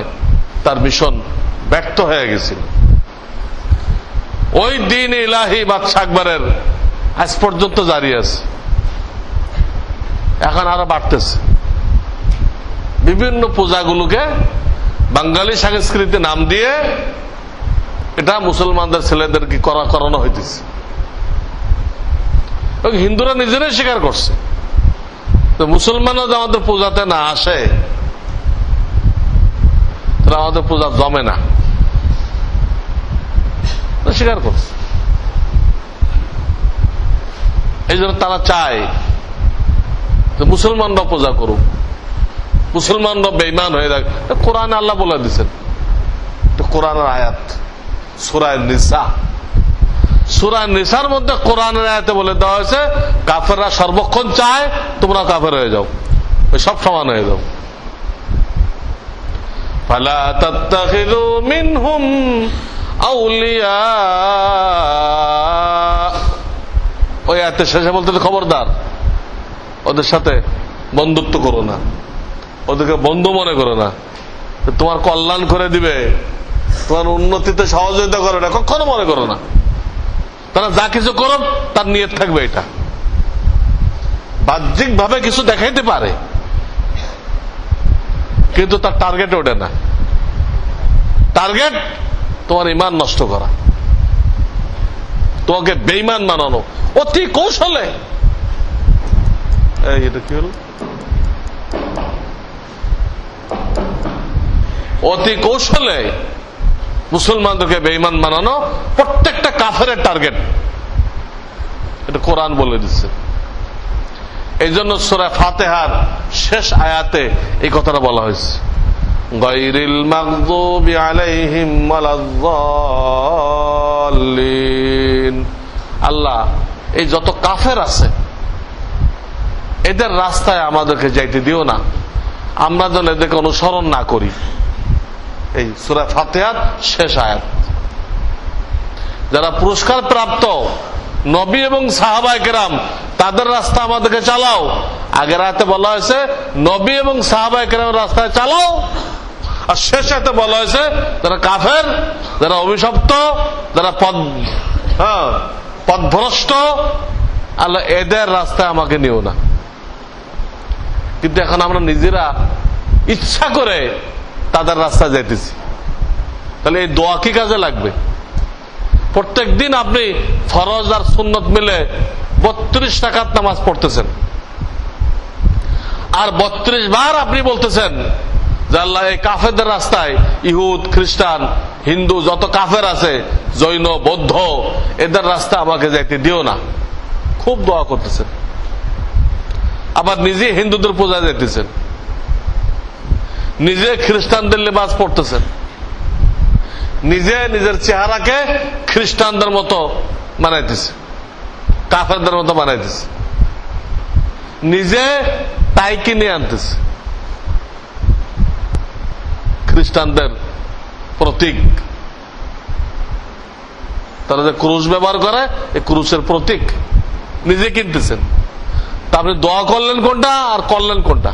তার মিশন ব্যর্থ হয়ে গেছিল। ওই দিন ইলাহি বাদশাহ আকবরের আজ পর্যন্ত জারি আছে, এখন আরো বাড়তেছে। বিভিন্ন পূজাগুলোকে বাঙালি সংস্কৃতি নাম দিয়ে এটা মুসলমানদের ছেলেদেরকে করানো হইতেছে। হিন্দুরা নিজেরাই স্বীকার করছে, তো মুসলমানরা যে আমাদের পূজাতে না আসে, তারা আমাদের পূজা জমে না। স্বীকার করছে। এই জন্য তারা চায় যে মুসলমানরা পূজা করুক, মুসলমানরা বেঈমান হয়ে যাক। কোরআনে আল্লাহ বলে দিচ্ছেন, কোরআনের আয়াত সূরা নিসা, সূরা নিসার মধ্যে কোরআনের আয়াতে বলে দেওয়া হয়েছে কাফেররা সর্বক্ষণ চায় তোমরা কাফের হয়ে যাও, সব সমান হয়ে যাও। ফালা তাত্তাখিযু মিনহুম আউলিয়া, ওই আয়াতের শেষে বলতে খবরদার ওদের সাথে বন্ধুত্ব করো না, ওদেরকে বন্ধু মনে করো না, তোমার কল্যাণ করে দিবে, তোমার উন্নতিতে সহযোগিতা করো না, কখনো মনে করো না। তারা যা কিছু করো তার নিয়ত থাকবে এটা, বাহ্যিক ভাবে কিছু দেখাইতে পারে কিন্তু তার টার্গেট ওঠে না। টার্গেট তোমার ঈমান নষ্ট করা, তোমাকে বেঈমান বানানো অতি কৌশলে। এটা কি হলো? অতি কৌশলে মুসলমানদেরকে বেঈমান বানানো প্রত্যেকটা কাফেরের টার্গেট, এটা কোরআন বলে দিচ্ছে। এই জন্য সূরা ফাতিহার শেষ আয়াতে এই কথাটা বলা হয়েছে, গায়রিল মাগযুবি আলাইহিম ওয়ালাদ-দাল্লিন। আল্লাহ এই যত কাফের আছে এদের রাস্তায় আমাদেরকে যাইতে দিও না, আমরা যেন এদেরকে অনুসরণ না করি। এই সূরা ফাতিহার শেষ আয়াত। যারা পুরস্কার প্রাপ্ত নবী এবং সাহাবায়ে কেরাম তাদের রাস্তা আমাদেরকে চালাও। আগের আয়াতে বলা হয়েছে নবী এবং সাহাবায়ে কেরামের রাস্তায় চালাও, আর শেষ আয়াতে বলা হয়েছে যারা কাফের, যারা অভিশপ্ত, যারা পথভ্রষ্ট, আল্লাহ এদের রাস্তায় আমাকে নিও না। কিন্তু এখন আমরা নিজেরা ইচ্ছা করে তাদের রাস্তায় যাইতেছি, তাহলে এই দোয়া কি কাজে লাগবে? প্রত্যেক দিন আপনি ফরজ আর সুন্নত মিলে 32 রাকাত নামাজ পড়তেছেন, আর 32 বার আপনি বলতেছেন যে আল্লাহ এই কাফেরদের রাস্তায়, ইহুদ, খ্রিস্টান, হিন্দু যত কাফের আছে, জৈন, বৌদ্ধ, এদের রাস্তা আমাকে যাইতে দিও না। খুব দোয়া করতেছেন। আবার নিজে হিন্দুদের পূজা যাইতেছেন, নিজে খ্রিস্টানদের লেবাস পড়তেছেন, নিজে নিজের চেহারাকে খ্রিস্টানদের মতো বানাইতেছে, কাফেরদের মতো বানাইতেছে, নিজে টাই কিনে আনতেছে, খ্রিস্টানদের প্রতীক। তারা যে ক্রুশ ব্যবহার করে এই ক্রুশের প্রতীক নিজে কিনতেছেন। তা আপনি দোয়া করলেন কোনটা আর করলেন কোনটা?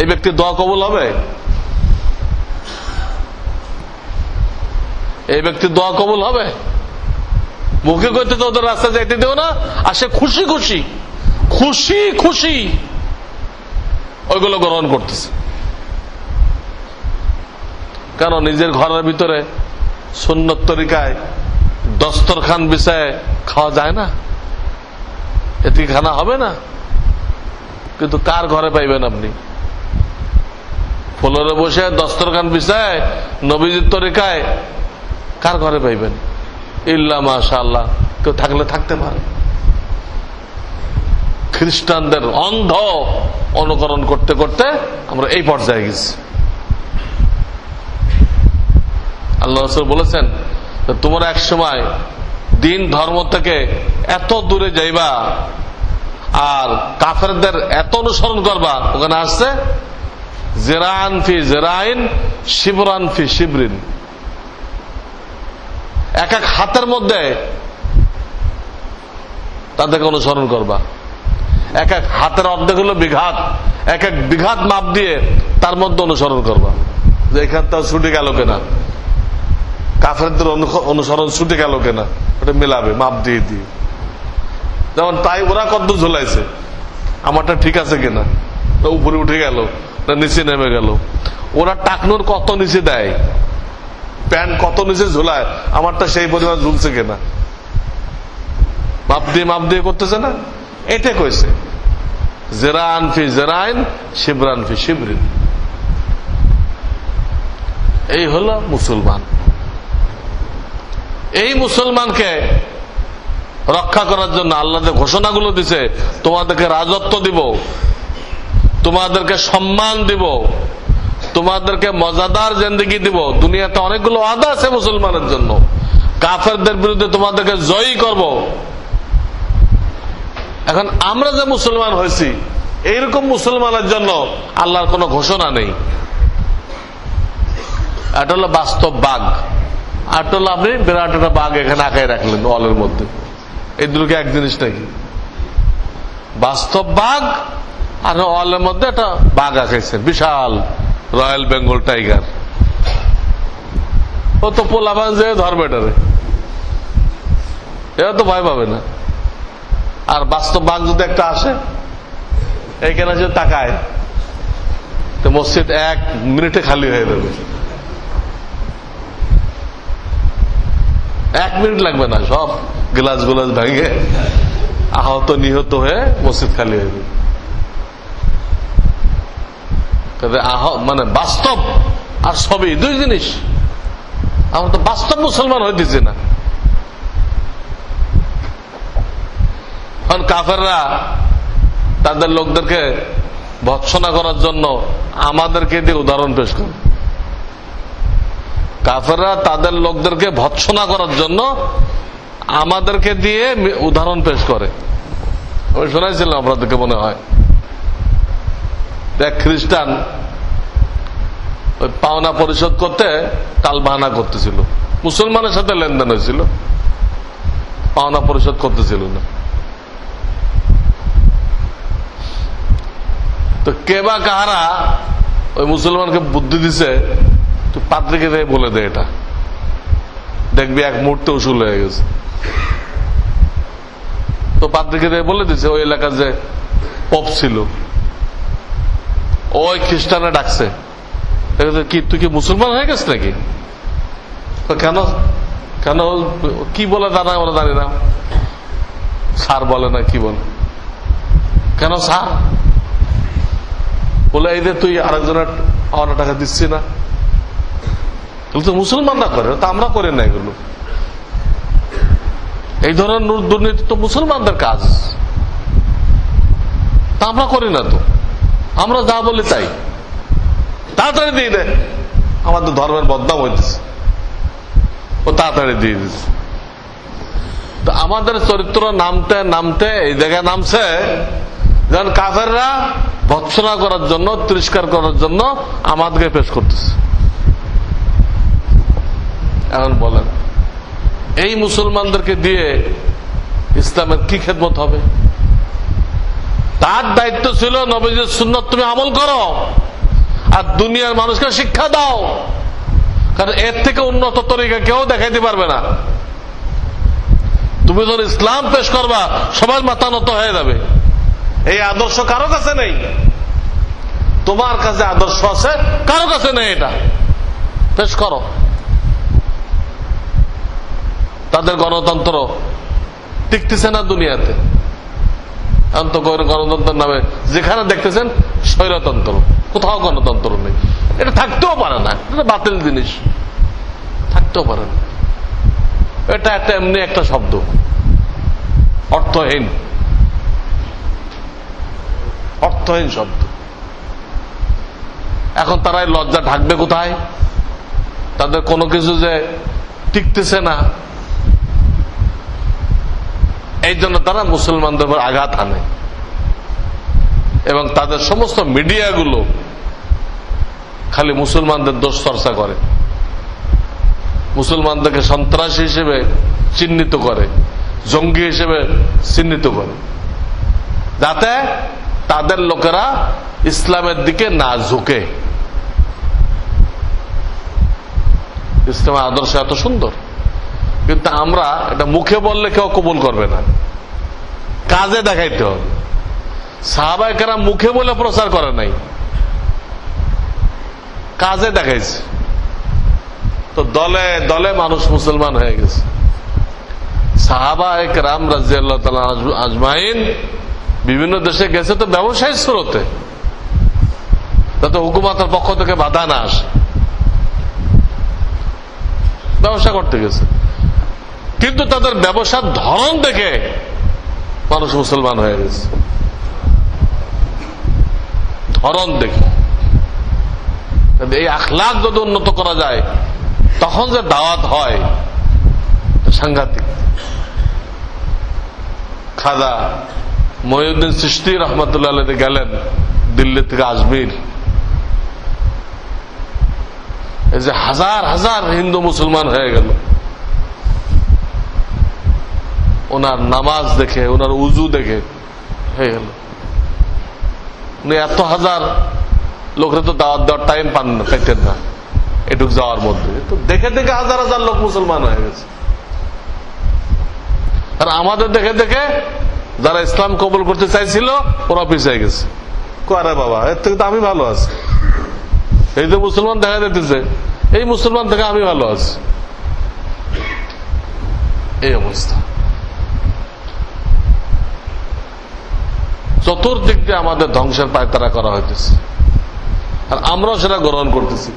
এই ব্যক্তির দোয়া কবুল হবে? এই ব্যক্তির দোয়া কবুল হবে? মুখে করতে তো ওদের রাস্তা যাইতে দেও না, আর সে খুশি খুশি খুশি খুশি ওইগুলো গ্রহণ করতেছে। কারণ নিজের ঘরের ভিতরে সুন্নত তরিকায় দস্তরখান বিছায় খাওয়া যায় না, এতে খানা হবে না। কিন্তু কার ঘরে পাইবেন আপনি? ফ্লোরে বসে দস্তরখান বিছায় নবীজির তরিকায় কার ঘরে পাইবেন? ইল্লা মাশাআল্লাহ কেউ থাকলে থাকতে পারে। খ্রিস্টানদের অন্ধ অনুকরণ করতে করতে আমরা এই পর্যায়ে গেছি। আল্লাহ রাসূল বলেছেন তোমরা এক সময় দিন ধর্ম থেকে এত দূরে যাইবা আর কাফেরদের এত অনুসরণ করবা। ওখানে আসছে জিরান ফি জিরাইন শিবরান ফি শিবরিন, এক এক হাতের মধ্যে তাদেরকে অনুসরণ করবা। এক এক হাতের অর্ধেক হলো বিঘাত, এক এক বিঘাত মাপ দিয়ে তার মধ্যে অনুসরণ করবা। যে এখানটাও ছুটে গেল কেনা, কাফেরদের অনুসরণ ছুটে গেল কেনা, ওটা মেলাবে মাপ দিয়ে দিয়ে। যেমন তাই ওরা কত ঝোলাইছে, আমারটা ঠিক আছে কিনা, উপরে উঠে গেল না নিচে নেমে গেল। ওরা টাকনুর কত নিচে দেয়, প্যান্ট কত নিচে ঝোলায়, আমারটা সেই পরিমাণ ঝুলছে কিনা, মাপ দিয়ে করতেছে না। এটা কইছে জিরান ফি জিরাইন শিবরান ফি শিবরিন। এই হলো মুসলমান। এই মুসলমানকে রক্ষা করার জন্য আল্লাহ যে ঘোষণাগুলো দিছে, তোমাদেরকে রাজত্ব দিব, তোমাদেরকে সম্মান দিব, তোমাদেরকে মজাদার জিন্দেগি দিব, দুনিয়াতে অনেকগুলো ওয়াদা আছে মুসলমানের জন্য, কাফেরদের বিরুদ্ধে তোমাদেরকে জয়ী করব। এখন আমরা যে মুসলমান হয়েছি, এইরকম মুসলমানের জন্য আল্লাহর কোনো ঘোষণা নেই। এটা হলো বাস্তব বাঘ, আর হলো আপনি বিরাট একটা বাঘ এখানে আঁকায় রাখলেন ওয়ালের মধ্যে। এই দুটোকে এক জিনিস নাকি? বাস্তব বাঘ আর ওয়ালের মধ্যে একটা বাঘ আঁকাইছেন, বিশাল রয়্যাল বেঙ্গল টাইগার। ও তো পোলাবান যে ধরবে এটারে, এরা তো ভয় পাবে না। আর বাস্তব বাঘ যদি একটা আসে এইখানে যে তাকায়, তো মসজিদ 1 মিনিটে খালি হয়ে যাবে। 1 মিনিট লাগবে না, সব গ্লাস গ্লাস ভেঙে আহত নিহত হয়ে মসজিদ খালি হয়ে যাবে। মানে বাস্তব আর সবই দুই জিনিস। আমরা তো বাস্তব মুসলমান হইতেছি না। কারণ কাফেররা তাদের লোকদেরকে ভৎসনা করার জন্য আমাদেরকে দিয়ে উদাহরণ পেশ করে। কাফেররা তাদের লোকদেরকে ভৎসনা করার জন্য আমাদেরকে দিয়ে উদাহরণ পেশ করে। আমি শোনাইছিলাম আপনাদেরকে, মনে হয় এক খ্রিস্টান ওই পাওনা পরিশোধ করতে টাল বাহানা করতেছিল, মুসলমানের সাথে লেনদেন হয়েছিল, পাওনা পরিশোধ করতেছিল না। তো কে বা কাহারা ওই মুসলমানকে বুদ্ধি দিছে, তুই পাত্রীকে বলে দে, এটা দেখবি এক মুহূর্তে উসুল হয়ে গেছে। তো পাত্রীকে বলে দিছে, ওই এলাকার যে পোপ ছিল ওই খ্রিস্টানে ডাকছে, কি তুই কি মুসলমান হয়ে গেছ নাকি? কেন কেন কি বলে জানা, আমরা জানি না, স্যার বলে না কি বলে, কেন স্যার বলে, এই যে তুই আরেকজনের পাওনা টাকা দিচ্ছি না, এগুলো তো মুসলমানরা করে, তা আমরা করি না। এগুলো এই ধরনের দুর্নীতি তো মুসলমানদের কাজ, তা আমরা করি না। তো আমরা যা বলি তাই তাড়াতাড়ি দিয়ে দেয়, আমাদের ধর্মের বদনাম হইতেছে, ও তাড়াতাড়ি দিয়ে দিচ্ছে। তো আমাদের চরিত্র নামতে নামতে এই জায়গায় নামছে, যেমন কাফেররা ভৎসনা করার জন্য, তিরস্কার করার জন্য আমাদেরকে পেশ করতেছে। এখন বলেন, এই মুসলমানদেরকে দিয়ে ইসলামের কি খেদমত হবে? তার দায়িত্ব ছিল নবীজির সুন্নাত তুমি আমল করো আর দুনিয়ার মানুষকে শিক্ষা দাও, কারণ এর থেকে উন্নত তরিকা কেউ দেখাইতে পারবে না। তুমি যখন ইসলাম পেশ করবা, সবার মাথা নত হয়ে যাবে। এই আদর্শ কারো কাছে নেই, তোমার কাছে আদর্শ আছে, কারো কাছে নেই, এটা পেশ করো। তাদের গণতন্ত্র টিকতেছে না দুনিয়াতে, গণতন্ত্রের নামে যেখানে দেখতেছেন স্বৈরতন্ত্র, কোথাও গণতন্ত্র নেই। এটা থাকতেও পারে না, এটা বাতিল জিনিস, থাকতেও পারে না। এটা একটা এমনি একটা শব্দ, অর্থহীন, অর্থহীন শব্দ। এখন তারা লজ্জা ঢাকবে কোথায়? তাদের কোনো কিছু যে টিকতেছে না, এই জন্য তারা মুসলমানদের উপর আঘাত আনে এবং তাদের সমস্ত মিডিয়াগুলো খালি মুসলমানদের দোষ চর্চা করে, মুসলমানদেরকে সন্ত্রাসী হিসেবে চিহ্নিত করে, জঙ্গি হিসেবে চিহ্নিত করে, যাতে তাদের লোকেরা ইসলামের দিকে না ঝুঁকে। ইসলামের আদর্শ এত সুন্দর, কিন্তু আমরা এটা মুখে বললে কেউ কবুল করবে না, কাজে দেখাইতে হবে। সাহাবায়ে কেরাম মুখে বলে প্রচার করে নাই, কাজে দেখাইছে। তো দলে দলে মানুষ মুসলমান হয়ে গেছে। সাহাবায়ে কেরাম রাদিয়াল্লাহু তাআলা আজমাইন বিভিন্ন দেশে গেছে তো ব্যবসায়ী স্রোতে, যাতে হুকুমতের পক্ষ থেকে বাধা না আসে, ব্যবসা করতে গেছে। কিন্তু তাদের ব্যবসার ধরন দেখে মানুষ মুসলমান হয়ে গেছে। ধরন দেখে এই আখলাক যদি উন্নত করা যায় তখন যে দাওয়াত হয় সাংঘাতিক। খাজা মহিউদ্দিন চিশতি রহমতুল্লাহ আলাইহি গেলেন দিল্লি থেকে আজমির। এই যে হাজার হাজার হিন্দু মুসলমান হয়ে গেল, ওনার নামাজ দেখে, ওনার উজু দেখে হয়ে গেল। উনি এত হাজার লোকের তো দাওয়াত দেওয়ার টাইম পাইতেন না এটুক যাওয়ার মধ্যে, তো দেখে দেখে হাজার হাজার লোক মুসলমান হয়ে গেছে। আর আমাদের দেখে দেখে যারা ইসলাম কবুল করতে চাইছিল ওরা পিছিয়ে গেছে। আরে বাবা, এর থেকে তো আমি ভালো আছি, এই যে মুসলমান দেখা যেতেছে, এই মুসলমান থেকে আমি ভালো আছি। এই অবস্থা। চতুর্দিক দিয়ে আমাদের ধ্বংসের পায়তারা করা হইতেছে, আর আমরাও সেটা গ্রহণ করতেছি।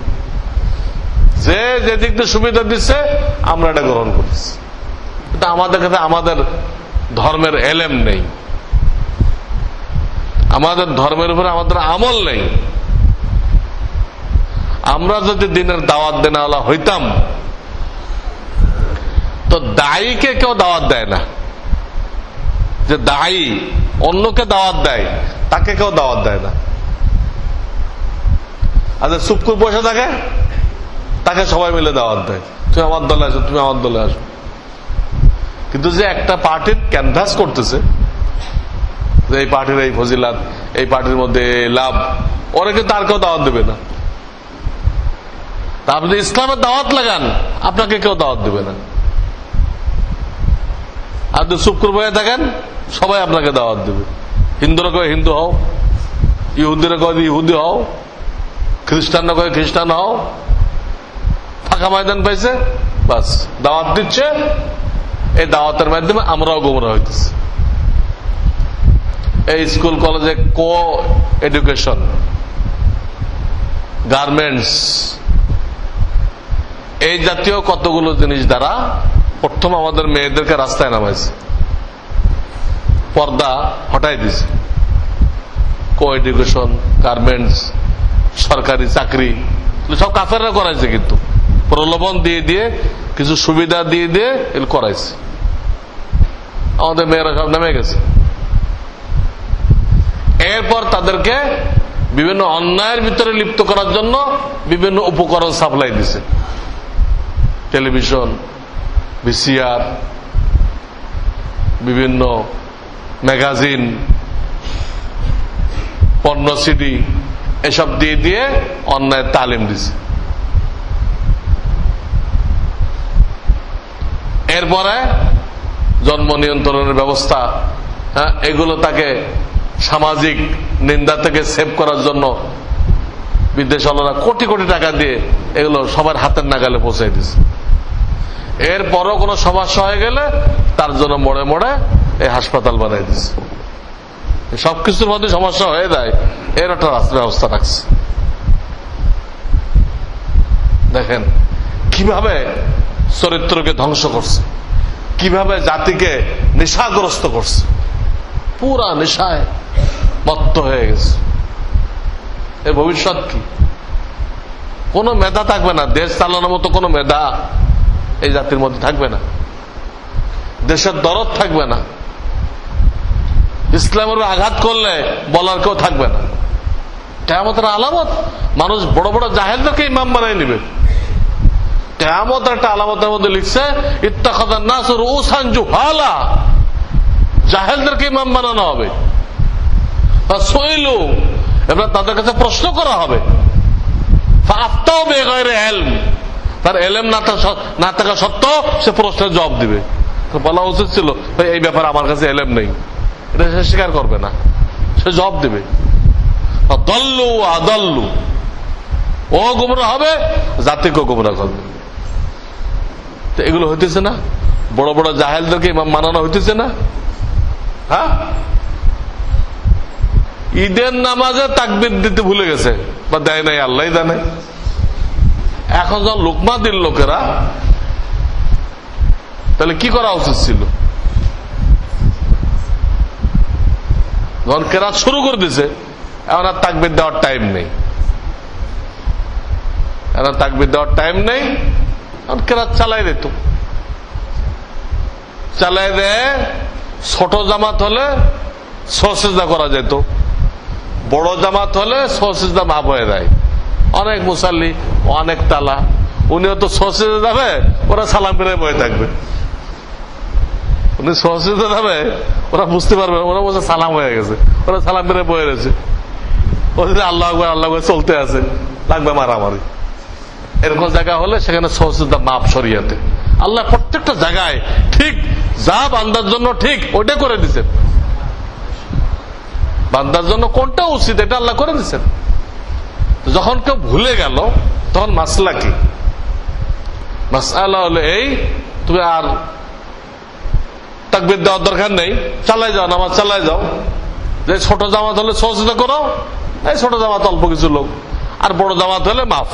যে যেদিক দিয়ে সুবিধা দিচ্ছে আমরা এটা গ্রহণ করতেছি। এটা আমাদের কাছে আমাদের ধর্মের এলেম নেই, আমাদের ধর্মের উপরে আমাদের আমল নেই। আমরা যদি দিনের দাওয়াত দেনাওয়ালা হইতাম তো দায়ীকে কেউ দাওয়াত দেয় না। যে দায়ী অন্যকে দাওয়াত দেয় তাকে কেউ দাওয়াত দেয় না। আচ্ছা, চুপ করে বসে থাকে তাকে সবাই মিলে দাওয়াত দেয়, তুমি আমার দলে আসো, তুমি আমার দলে আসো। কিন্তু যে একটা পার্টির ক্যানভাস করতেছে যে এই পার্টির এই ফজিলাত, এই পার্টির মধ্যে লাভ, ওরা কিন্তু আর কেউ দাওয়াত দেবে না। তা আপনি ইসলামের দাওয়াত লাগান, আপনাকে কেউ দাওয়াত দেবে না। আপনি চুপ করে বসে থাকেন, সবাই আপনাকে দাওয়াত দেবে। হিন্দুরা কয়ে হিন্দু হও, ইহুদিরা কয়ে ইহুদি হও, খ্রিস্টানরা কয়ে খ্রিস্টান হও। ফাঁকা ময়দান পাইছে, বাস দাওয়াত দিচ্ছে। এই দাওয়াতের মাধ্যমে আমরাও গোমরা হইতেছি। এই স্কুল কলেজে কো এডুকেশন, গার্মেন্টস, এই জাতীয় কতগুলো জিনিস দ্বারা প্রথম আমাদের মেয়েদেরকে রাস্তায় নামাইছে, পর্দা হটাই দিছে। কো এডুকেশন, গার্মেন্টস, সরকারি চাকরি সব কাফেররা করাইছে, কিন্তু প্রলোভন দিয়ে দিয়ে কিছু সুবিধা দিয়ে দিয়ে এগুলো করাইছে। আমাদের মেয়েরা সব নেমে গেছে। এরপর তাদেরকে বিভিন্ন অন্যায়ের ভিতরে লিপ্ত করার জন্য বিভিন্ন উপকরণ সাপ্লাই দিছে, টেলিভিশন, ভিসিআর, বিভিন্ন ম্যাগাজিন, পর্ন সিডি, এসব দিয়ে দিয়ে অন্যায়ের তালিম দিছে। এরপরে জন্ম নিয়ন্ত্রণের ব্যবস্থা, এগুলো তাকে সামাজিক নিন্দা থেকে সেভ করার জন্য বিদেশওয়ালারা কোটি কোটি টাকা দিয়ে এগুলো সবার হাতের নাগালে পৌঁছাই দিচ্ছে। এরপরও কোনো সমস্যা হয়ে গেলে তার জন্য মোড়ে মোড়ে এই হাসপাতাল বানাই দিচ্ছে। সবকিছুর মধ্যে সমস্যা হয়ে যায়, এর একটা ব্যবস্থা রাখছে। দেখেন কিভাবে চরিত্রকে ধ্বংস করছে, কিভাবে জাতিকে নেশাগ্রস্ত করছে, পুরা নেশায় মত্ত হয়ে গেছে। এর ভবিষ্যৎ কি? কোনো মেধা থাকবে না, দেশ চালানোর মতো কোনো মেধা এই জাতির মধ্যে থাকবে না, দেশের দরদ থাকবে না, ইসলামের আঘাত করলে বলার কেউ থাকবে না। কিয়ামতের আলামত, মানুষ বড় বড় জাহেলদেরকে ইমাম বানাই নিবে। কিয়ামত একটা আলামতের মধ্যে লিখছে ইত্তাখাযান নাসু রুউসান জুহালা, জাহেলদেরকে ইমাম বানানো হবে। ফাসইলু, এবার তাদের কাছে প্রশ্ন করা হবে। ফাআফতাউ বিগাইরি ইলম, তার এলেম না থাকা সত্ত্বেও সে প্রশ্নের জবাব দিবে। বলা উচিত ছিল এই ব্যাপারে আমার কাছে এলেম নেই, এটা সে স্বীকার করবে না, সে জবাব দিবে। দল্লু আদল্লু, ও গুমরা হবে, জাতিকেও গুমরা করবে। তো এগুলো হইতেছে না, বড় বড় জাহেলদেরকে ইমাম মানানো হইতেছে না। হ্যাঁ, ঈদের নামাজে তাকবীর দিতে ভুলে গেছে বা দেয় নাই, আল্লাহ জানে। এখন যখন লুকমা দিল লোকেরা, তাহলে কি করা উচিত ছিল? যখন কেরাত শুরু করে দিছে, এখন আর তাকবীর দেওয়ার টাইম নেই, এখন তাকবীর দেওয়ার টাইম নেই, এখন কেরাত চালাই দিত। চালাই দেয়, ছোট জামাত হলে সসিজদা করা যেত, বড় জামাত হলে সসিজদা মাপ হয়ে যায়। অনেক মুসাল্লি, অনেক তালা, উনিও তো সসিজদা যাবে, ওরা সালাম ফিরে বয়ে থাকবে। উনি সসিজদা যাবে, ওরা বুঝতে পারবে, ওরা বলছে সালাম হয়ে গেছে, ওরা সালাম ফিরে বয়ে রয়েছে। ও যদি আল্লাহ আকবার আল্লাহ আকবার চলতে আছে, লাগবে মারামারি। এরকম জায়গা হলে সেখানে সসিজদা মাপ শরিয়াতে আল্লাহ প্রত্যেকটা জায়গায় ঠিক যা বান্দার জন্য ঠিক ওইটা করে দিচ্ছেন। বান্দার জন্য কোনটা উচিত এটা আল্লাহ করে দিচ্ছেন। যখন কেউ ভুলে গেল তখন মাসলা কি? মাসআলা হলো এই, তুমি আর তাকবীর দেওয়ার দরকার নেই, চালাই যাও, নামাজ চালাই যাও। যে ছোট জামাত হলে সহযোগিতা করো, এই ছোট জামাত অল্প কিছু লোক, আর বড় জামাত হলে মাফ।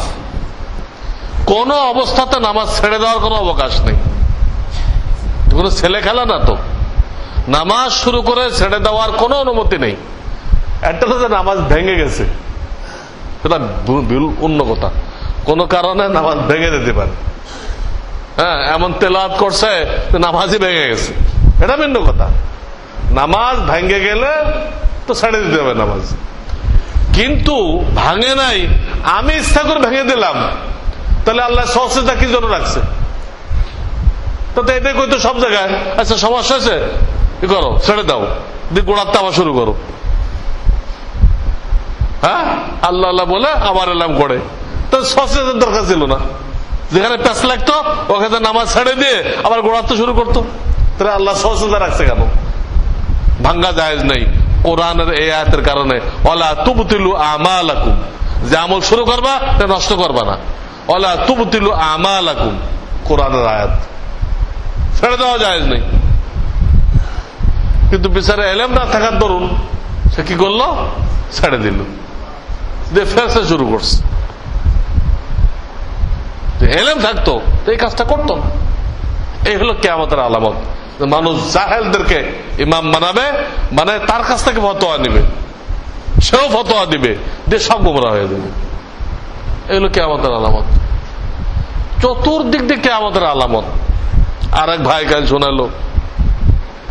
কোন অবস্থাতে নামাজ ছেড়ে দেওয়ার কোন অবকাশ নেই, কোন ছেলে খেলা না তো। নামাজ শুরু করে ছেড়ে দেওয়ার কোন অনুমতি নেই। একটা তো নামাজ ভেঙে গেছে, সেটা অন্য কথা, কোন কারণে নামাজ ভেঙে যেতে পারে। হ্যাঁ, এমন তেলাওয়াত করছে নামাজই ভেঙে গেছে, এটা ভিন্ন কথা। নামাজ ভেঙে গেলে তো ছেড়ে দিতে হবে নামাজ। কিন্তু ভাঙে নাই, আমি ইচ্ছা করে ভেঙে দিলাম, তাহলে আল্লাহ সহজতা কি জন্য রাখছে? তো এটাই কইতো সব জায়গায়, আচ্ছা সমস্যা আছে, কি করো, ছেড়ে দাও, দিয়ে গোড়াতে আবার শুরু করো। হ্যাঁ, আল্লাহ আল্লাহ বলে আবার এলাম করে, তো সহজতার দরকার ছিল না। যেখানে প্যাঁচ লাগতো ওখানে নামাজ ছেড়ে দিয়ে আবার গোড়াতে শুরু করতো। তাহলে আল্লাহ সহজতা রাখছে কেন? ভাঙ্গা জায়েজ নেই কোরআনের এই আয়াতের কারণে। ওয়ালা তুবতিলু আমালাকুম, যে আমল শুরু করবা তা নষ্ট করবা না। ওয়ালা তুবতিলু আমালাকুম, কোরআনের আয়াত, ছেড়ে দেওয়া জায়েজ নেই। কিন্তু বিচারে এলেম না থাকার দরুন সে কি করলো? ছেড়ে দিল, দিয়ে ফেরতে শুরু করছে। এলেম থাকতো এই কাজটা করতো না। এই হলো কিয়ামতের আলামত। মানুষ জাহেলদেরকে ইমাম বানাবে, মানে তার কাছ থেকে ফতোয়া নিবে, সেও ফতোয়া দিবে, দিয়ে সব গোমরা হয়ে যাবে। এই হলো কিয়ামতের আলামত, চতুর্দিক দিয়ে কিয়ামতের আলামত। আর এক ভাই কাল শোনালো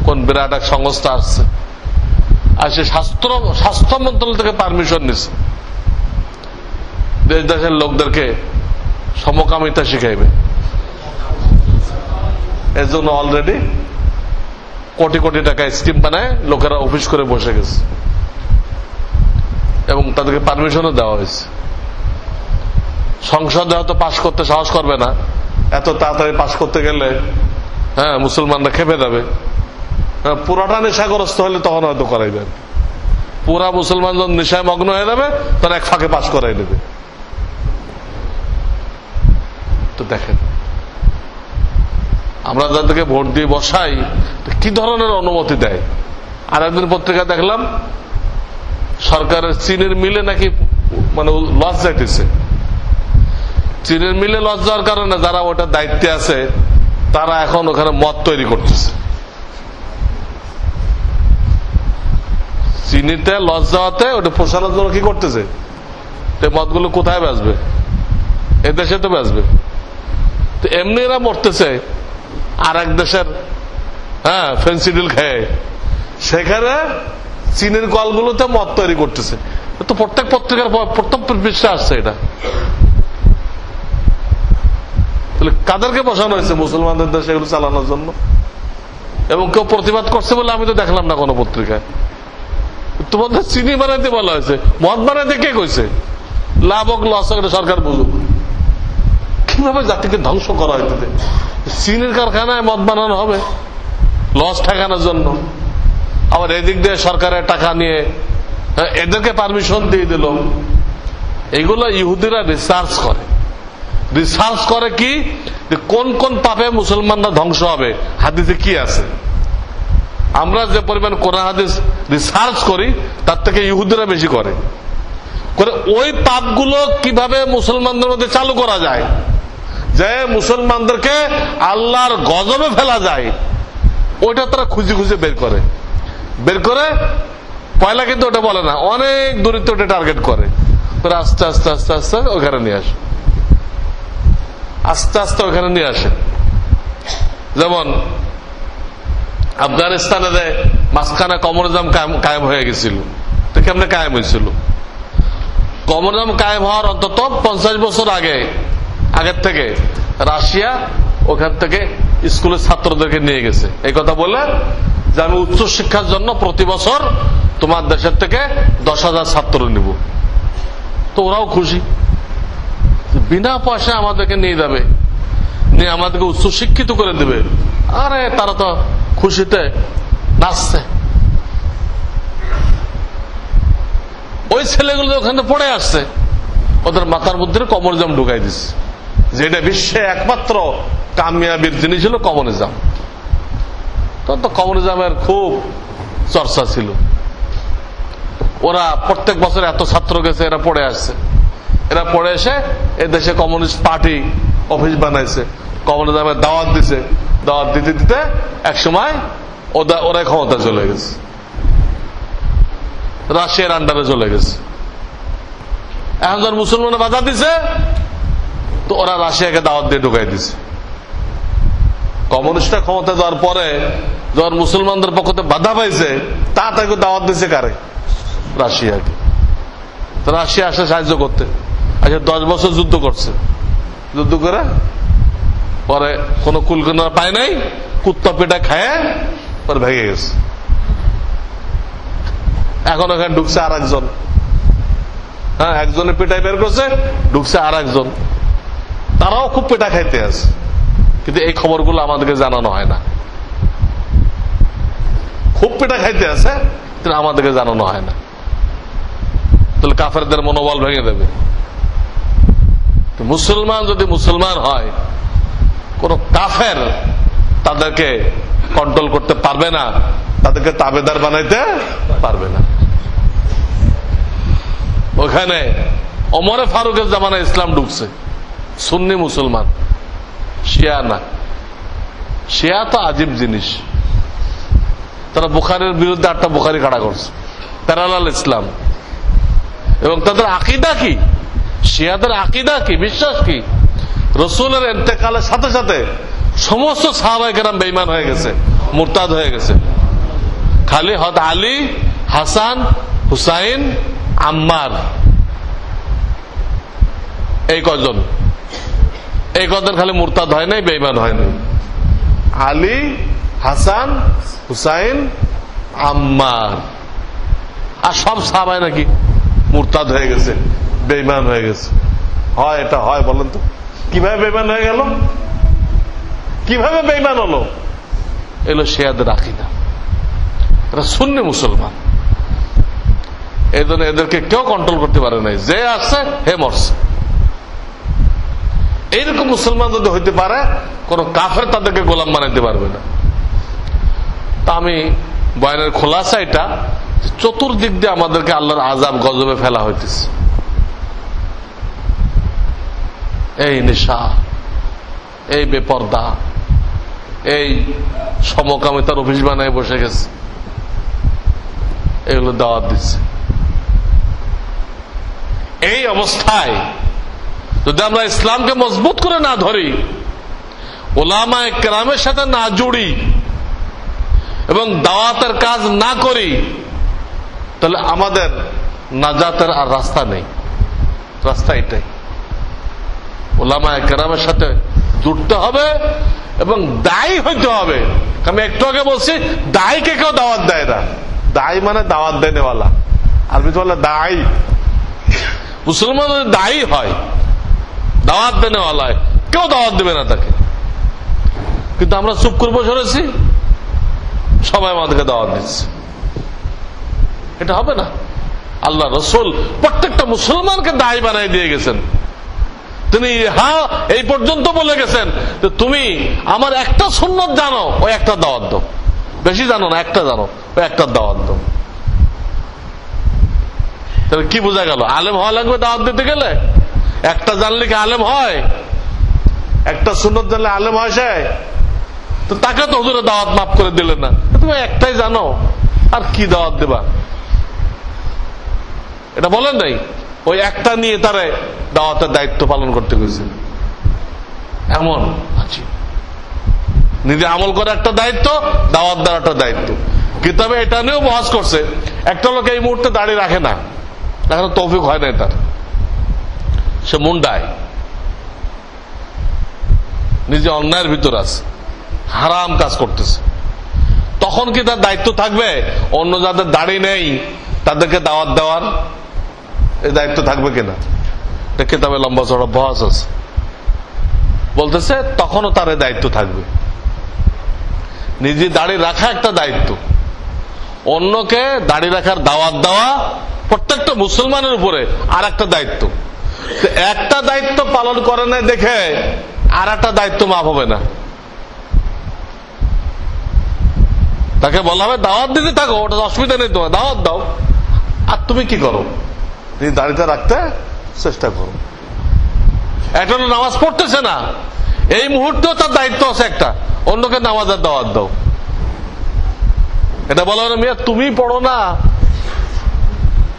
কোন বিরাট এক সংস্থা আসছে, আর সে স্বাস্থ্য মন্ত্রণালয় থেকে পারমিশন নিচ্ছে দেশ দেশের লোকদেরকে সমকামিতা শিখাইবে। এর জন্য অলরেডি কোটি কোটি টাকা স্কিম বানায় লোকেরা অফিস করে বসে গেছে, এবং তাদেরকে পারমিশনও দেওয়া হয়েছে। সংসদে হয়তো পাশ করতে সাহস করবে না, এত তাড়াতাড়ি পাশ করতে গেলে হ্যাঁ মুসলমানরা খেপে যাবে। পুরাটা নেশাগ্রস্ত হলে তখন হয়তো করাইবে, পুরা মুসলমান যখন নেশায় মগ্ন হয়ে যাবে তখন এক ফাঁকে পাশ করাই নেবে। তো দেখেন আমরা যাদেরকে ভোট দিয়ে বসাই কি ধরনের অনুমতি দেয়। আর একদিন পত্রিকা দেখলাম সরকারের চিনির মিলে নাকি মানে লস যাইতেছে। চিনির মিলে লস যাওয়ার কারণে যারা ওটার দায়িত্বে আছে তারা এখন ওখানে মদ তৈরি করতেছে। চিনিতে লস যাওয়াতে ওটা পোষানোর জন্য কি করতেছে, মদগুলো কোথায় বেচবে? এদেশে তো বেচবে। তো এমনি এরা মরতেছে আর এক দেশের হ্যাঁ ফেন্সিডিল খেয়ে, সেখানে চীনের কলগুলোতে মদ তৈরি করতেছে। তো প্রত্যেক পত্রিকার প্রথম পৃষ্ঠা আসছে এটা। তাহলে কাদেরকে বসানো হয়েছে? মুসলমানদের দেশে এগুলো চালানোর জন্য। এবং কেউ প্রতিবাদ করছে বলে আমি তো দেখলাম না কোনো পত্রিকায়। তোমাদের চিনি বানাইতে বলা হয়েছে, মদ বানাইতে কে কইছে? লাভ হোক লস হোক সরকার বুঝুক। কিভাবে জাতিকে ধ্বংস করা হইতে? চিনির কারখানায় মদ বানানো হবে লস ঠেকানোর জন্য, আবার এদিক দিয়ে সরকারের টাকা নিয়ে এদেরকে পারমিশন দিয়ে দিল। এইগুলো ইহুদিরা রিসার্চ করে কি কোন কোন পাপে মুসলমানরা ধ্বংস হবে, হাদিসে কি আছে। আমরা যে পরিমাণ কোরআন হাদিস রিসার্চ করি তার থেকে ইহুদিরা বেশি করে। ওই পাপগুলো কিভাবে মুসলমানদের মধ্যে চালু করা যায় যে মুসলমানদেরকে আল্লাহর গজবে ফেলা যায়, ওইটা তারা খুঁজে খুঁজে বের করে পয়লা কিন্তু ওটা বলে না, অনেক দূরত্ব ওটা টার্গেট করে, তোরা আস্তে আস্তে আস্তে আস্তে ওখানে নিয়ে আসে, আস্তে আস্তে ওখানে নিয়ে আসে। যেমন আফগানিস্তানে মাঝখানে কমিউনিজম কায়েম হয়ে গেছিল, তো কেমনে কায়েম হয়েছিল? কমিউনিজম কায়েম হওয়ার অন্তত 50 বছর আগের থেকে রাশিয়া ওখান থেকে স্কুলের ছাত্রদেরকে নিয়ে গেছে, এই কথা বলে যে আমি উচ্চ শিক্ষার জন্য প্রতি বছর তোমার দেশের থেকে 10,000 ছাত্র নিব। তো ওরাও খুশি, বিনা পয়সায় আমাদেরকে নিয়ে যাবে, নিয়ে আমাদেরকে উচ্চ শিক্ষিত করে দেবে। আরে তারা তো খুশিতে নাচছে। ওই ছেলেগুলো ওখানে পড়ে আসছে, ওদের মাথার মধ্যে কমিউনিজম ঢুকাই দিচ্ছে, যেটা বিশ্বে একমাত্র কামিয়াবির জিনিস ছিল কমিউনিজম। তখন তো কমিউনিজমের খুব চর্চা ছিল। ওরা প্রত্যেক বছর এত ছাত্র গেছে, এরা পড়ে আসছে, এরা পড়ে এসে এদেশে কমিউনিস্ট পার্টি অফিস বানাইছে, কমিউনিজমের দাওয়াত দিছে, দাওয়াত দিতে দিতে এক সময় ওরা ক্ষমতা চলে গেছে, রাশিয়ার আন্ডারে চলে গেছে। এখন যখন মুসলমানের বাধা দিছে, তো ওরা রাশিয়াকে দাওয়াত দিয়ে ঢুকাই দিছে। কমিউনিস্টরা ক্ষমতা দেওয়ার পরে যখন মুসলমানদের পক্ষ থেকে বাধা পাইছে, তাকে দাওয়াত দিছে কারে? রাশিয়াকে। রাশিয়া আসে সাহায্য করতে। আচ্ছা 10 বছর যুদ্ধ করছে, যুদ্ধ করে পরে কোন কুলকিনারা পায় নাই, কুত্তা পেটা খায় পরে ভেঙে গেছে। এখন ওখানে ঢুকছে আর একজন, হ্যাঁ, একজনের পেটাই বের করছে, ঢুকছে আর একজন, তারাও খুব পেটা খাইতে আছে। কিন্তু এই খবরগুলো আমাদেরকে জানানো হয় না। খুব পেটা খাইতে আছে, কিন্তু আমাদেরকে জানানো হয় না। তাহলে কাফেরদের মনোবল ভেঙে দেবে। মুসলমান যদি মুসলমান হয়, কোন কাফের তাদেরকে কন্ট্রোল করতে পারবে না, তাদেরকে তাবেদার বানাইতে পারবে না। ওখানে ওমরে ফারুকের জামানায় ইসলাম ঢুকছে, সুন্নি মুসলমান, শিয়া না। শিয়া তো আজীব জিনিস, তারা বুখারীর বিরুদ্ধে 8টা বুখারী খাড়া করছে, প্যারালাল ইসলাম। এবং তাদের আকীদা কি, শিয়াদের আকীদা কি, বিশ্বাস কি? রাসূলের ইন্তেকালের সাথে সাথে সমস্ত সাহাবায়ে কেরাম বেঈমান হয়ে গেছে, মুরতাদ হয়ে গেছে। খালি হযরত আলী, হাসান, হুসাইন, আম্মার, এই কজন খালি মুরতাদ হয় নাই, বেঈমান হয় নাই। আলী, হাসান, হুসাইন, আম্মার, আর সব সাহাবায়ে নাকি মুরতাদ হয়ে গেছে, বেঈমান হয়ে গেছে। হয় এটা হয়? বলেন তো কিভাবে বেঈমান হয়ে গেল? কিভাবে বেঈমান হলো? এলো শিয়াদের আকীদা। এরা সুন্নি মুসলমান, এই জন্য এদেরকে কেউ কন্ট্রোল করতে পারে নাই, যে আসছে হে মরছে। এইরকম মুসলমান যদি হইতে পারে, কোন কাফের তাদেরকে গোলাম বানাইতে পারবে না। তা আমি বয়ানের খোলাসা এটা, চতুর্দিক দিয়ে আমাদেরকে আল্লাহর আযাব গজবে ফেলা হইতেছে। এই নেশা, এই বেপরদা, এই সমকামিতার অফিস বানায় বসে গেছে, এগুলো দাওয়াত দিচ্ছে। এই অবস্থায় যদি আমরা ইসলামকে মজবুত করে না ধরি, উলামায়ে কেরামের সাথে না জুড়ি এবং দাওয়াতের কাজ না করি, তাহলে আমাদের নাজাতের আর রাস্তা নেই। রাস্তা এটাই, উলামায়ে কেরামের সাথে জুড়তে হবে এবং দায়ী হইতে হবে। আমি একটু আগে বলছি, দায়ীকে কেউ দাওয়াত দেয় না। দায়ী মানে দাওয়াত দেনেওয়ালা, আরবিতে বলে দায়ী। মুসলমান যদি দায়ী হয়, দাওয়াত দেনেওয়ালা, কেউ দাওয়াত দেবে না তাকে। কিন্তু আমরা চুপ করে বসে রয়েছি, সবাই আমাদেরকে দাওয়াত দিচ্ছে। এটা হবে না। আল্লাহ রাসূল প্রত্যেকটা মুসলমানকে দায়ী বানাই দিয়ে গেছেন। তিনি এই পর্যন্ত বলে গেছেন যে তুমি আমার একটা সুন্নত জানো, ওই একটা দাওয়াত দাও। বেশি জানো না, একটা জানো, ওই একটা দাওয়াত দাও। তাহলে কি বোঝা গেল? আলেম হওয়া লাগবে দাওয়াত দিতে গেলে? একটা জানলে কি আলেম হয়? একটা সুন্নত জানলে আলেম হয় সে, তো তাকে তো হুজুরে দাওয়াত মাফ করে দিলেন না, তুমি একটাই জানো আর কি দাওয়াত দেবা, এটা বলেন নাই? ওই একটা নিয়ে তারে দাওয়াতের দায়িত্ব পালন করতে গেছেন। এমন আছি, নিজে আমল করা একটা দায়িত্ব, দাওয়াত দেওয়ার একটা দায়িত্ব। কিতাবে এটা নিয়েও বহাস করছে, একটা লোক এই মুহূর্তে দাড়ি রাখে না, এখন তৌফিক হয় নাই তার, সে মুন্ডায়, নিজে অন্যায়ের ভিতর আছে, হারাম কাজ করতেছে, তখন কি তার দায়িত্ব থাকবে অন্য যাদের দাড়ি নেই তাদেরকে দাওয়াত দেওয়ার? এই দায়িত্ব থাকবে কিনা? এটা কিতাবে লম্বা চড়া বহাস আছে, বলতেছে তখনও তার এই দায়িত্ব থাকবে। নিজে দাড়ি রাখা একটা দায়িত্ব, অন্যকে দাড়ি রাখার দাওয়াত দেওয়া প্রত্যেকটা মুসলমানের উপরে আর একটা দায়িত্ব। একটা দায়িত্ব পালন করে না দেখে আর একটা দায়িত্ব মাফ হবে না, তাকে বলা হবে দাওয়াত দিতে থাকো, ওটা অসুবিধা নেই, তোমার দাওয়াত দাও। আর তুমি কি করো? তুমি দাড়িটা রাখতে চেষ্টা করো। একটা নামাজ পড়তেছে না, এই মুহূর্তেও তার দায়িত্ব আছে একটা, অন্যকে নামাজের দাওয়াত দাও। এটা বলা হবে মিয়া তুমি পড়ো না,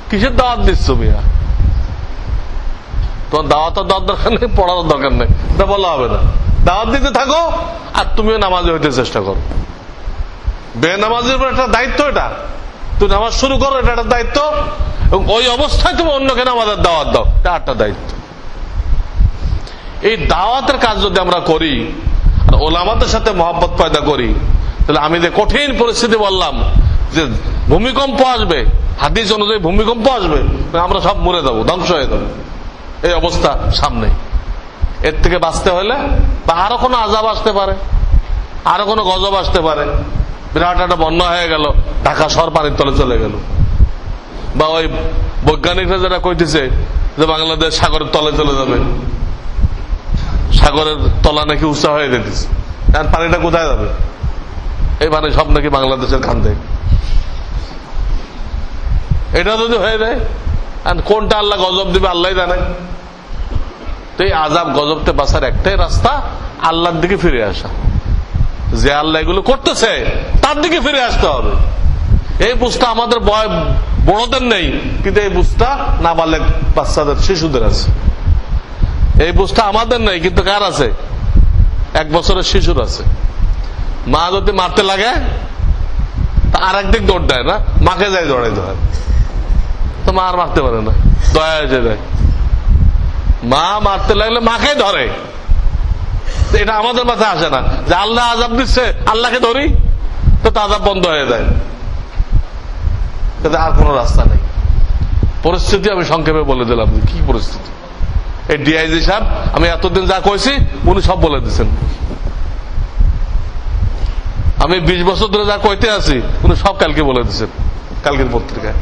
কিসের দাওয়াত দিচ্ছ মিয়া? তোমার দাওয়াতের দেওয়ার দরকার নেই, পড়ার দরকার নেই, এটা বলা হবে না। দাওয়াত দিতে থাকো আর তুমিও নামাজে হইতে চেষ্টা করো। বেনামাজির উপর একটা দায়িত্ব, এটা তুমি নামাজ শুরু করো, এটা একটা দায়িত্ব, এবং ওই অবস্থায় তুমি অন্যকে নামাজের দাওয়াত দাও, এটা একটা দায়িত্ব। এই দাওয়াতের কাজ যদি আমরা করি আর ওলামাদের সাথে মহব্বত পয়দা করি, তাহলে আমি যে কঠিন পরিস্থিতি বললাম যে ভূমিকম্প আসবে, হাদিস অনুযায়ী ভূমিকম্প আসবে, আমরা সব মরে যাবো, ধ্বংস হয়ে যাবো, এই অবস্থা সামনে। এর থেকে বাঁচতে হলে বা আরো কোনো আযাব আসতে পারে, আরো কোনো গজব আসতে পারে, বিরাট একটা বন্যা হয়ে গেল, ঢাকা শহর পানির তলে চলে গেল, বা ওই বৈজ্ঞানিকরা যেটা কইতেছে যে বাংলাদেশ সাগরের তলে চলে যাবে, সাগরের তলা নাকি উঁচা হয়ে যেতেছে, আর পানিটা কোথায় যাবে? এই পানি সব নাকি বাংলাদেশের খান থেকে। এটা যদি হয়ে যায়, আর কোনটা আল্লাহ গজব দিবে আল্লাহ জানে। তো এই আযাব গজবতে বাঁচার একটাই রাস্তা, আল্লাহর দিকে ফিরে আসা। যে আল্লাহ এগুলো করতেছে তার দিকে ফিরে আসতে হবে। এই বুঝটা আমাদের বড়দের নেই, কিন্তু এই বুঝটা নাবালেগ বাচ্চাদের, শিশুদের আছে। এই বুঝটা আমাদের নেই, কিন্তু কার আছে? 1 বছরের শিশুর আছে। মা যদি মারতে লাগে তা আর একদিক দৌড় দেয় না, মাকে যায় দৌড়াইতে হয়, তো মা আর মারতে পারে না, দয়া হয়ে যায়। মা মারতে লাগলে মাকে ধরে, এটা আমাদের মাথায় আসে না যে আল্লাহ আযাব দিচ্ছে, আল্লাহকে ধরি, তো আযাব বন্ধ হয়ে যায়। আর কোন রাস্তা নেই। পরিস্থিতি আমি সংক্ষেপে বলে দিলাম কি পরিস্থিতি। এই ডিআইজি সাহেব আমি এতদিন যা কইছি উনি সব বলে দিচ্ছেন। আমি 20 বছর ধরে যা কইতে আছি উনি সব কালকে বলে দিচ্ছেন, কালকের পত্রিকায়,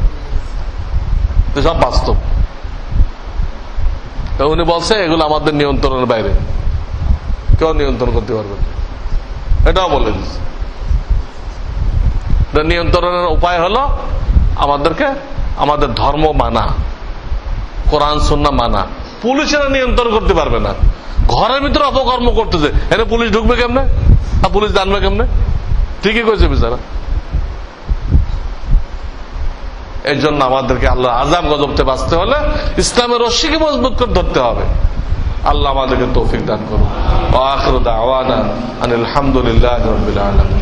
সব বাস্তব। উনি বলছে এগুলো আমাদের নিয়ন্ত্রণের বাইরে, কেউ নিয়ন্ত্রণ করতে পারবে না, এটাও বলে দিচ্ছে। নিয়ন্ত্রণের উপায় হলো আমাদেরকে আমাদের ধর্ম মানা, কোরআন সুন্নাহ মানা। পুলিশেরা নিয়ন্ত্রণ করতে পারবে না। ঘরের ভিতরে অপকর্ম করতেছে, এখানে পুলিশ ঢুকবে কেমনে, আর পুলিশ জানবে কেমনে? ঠিকই কইছে বিচারা। এই জন্য আমাদেরকে আল্লাহ আযাব গজবতে বাঁচতে হলে ইসলামের রশ্মিকে মজবুত করে ধরতে হবে। আল্লাহ আমাদেরকে তৌফিক দান করুন। ওয়া আখিরু দাওয়ানা আনিল হামদুলিল্লাহি রাব্বিল আলামিন।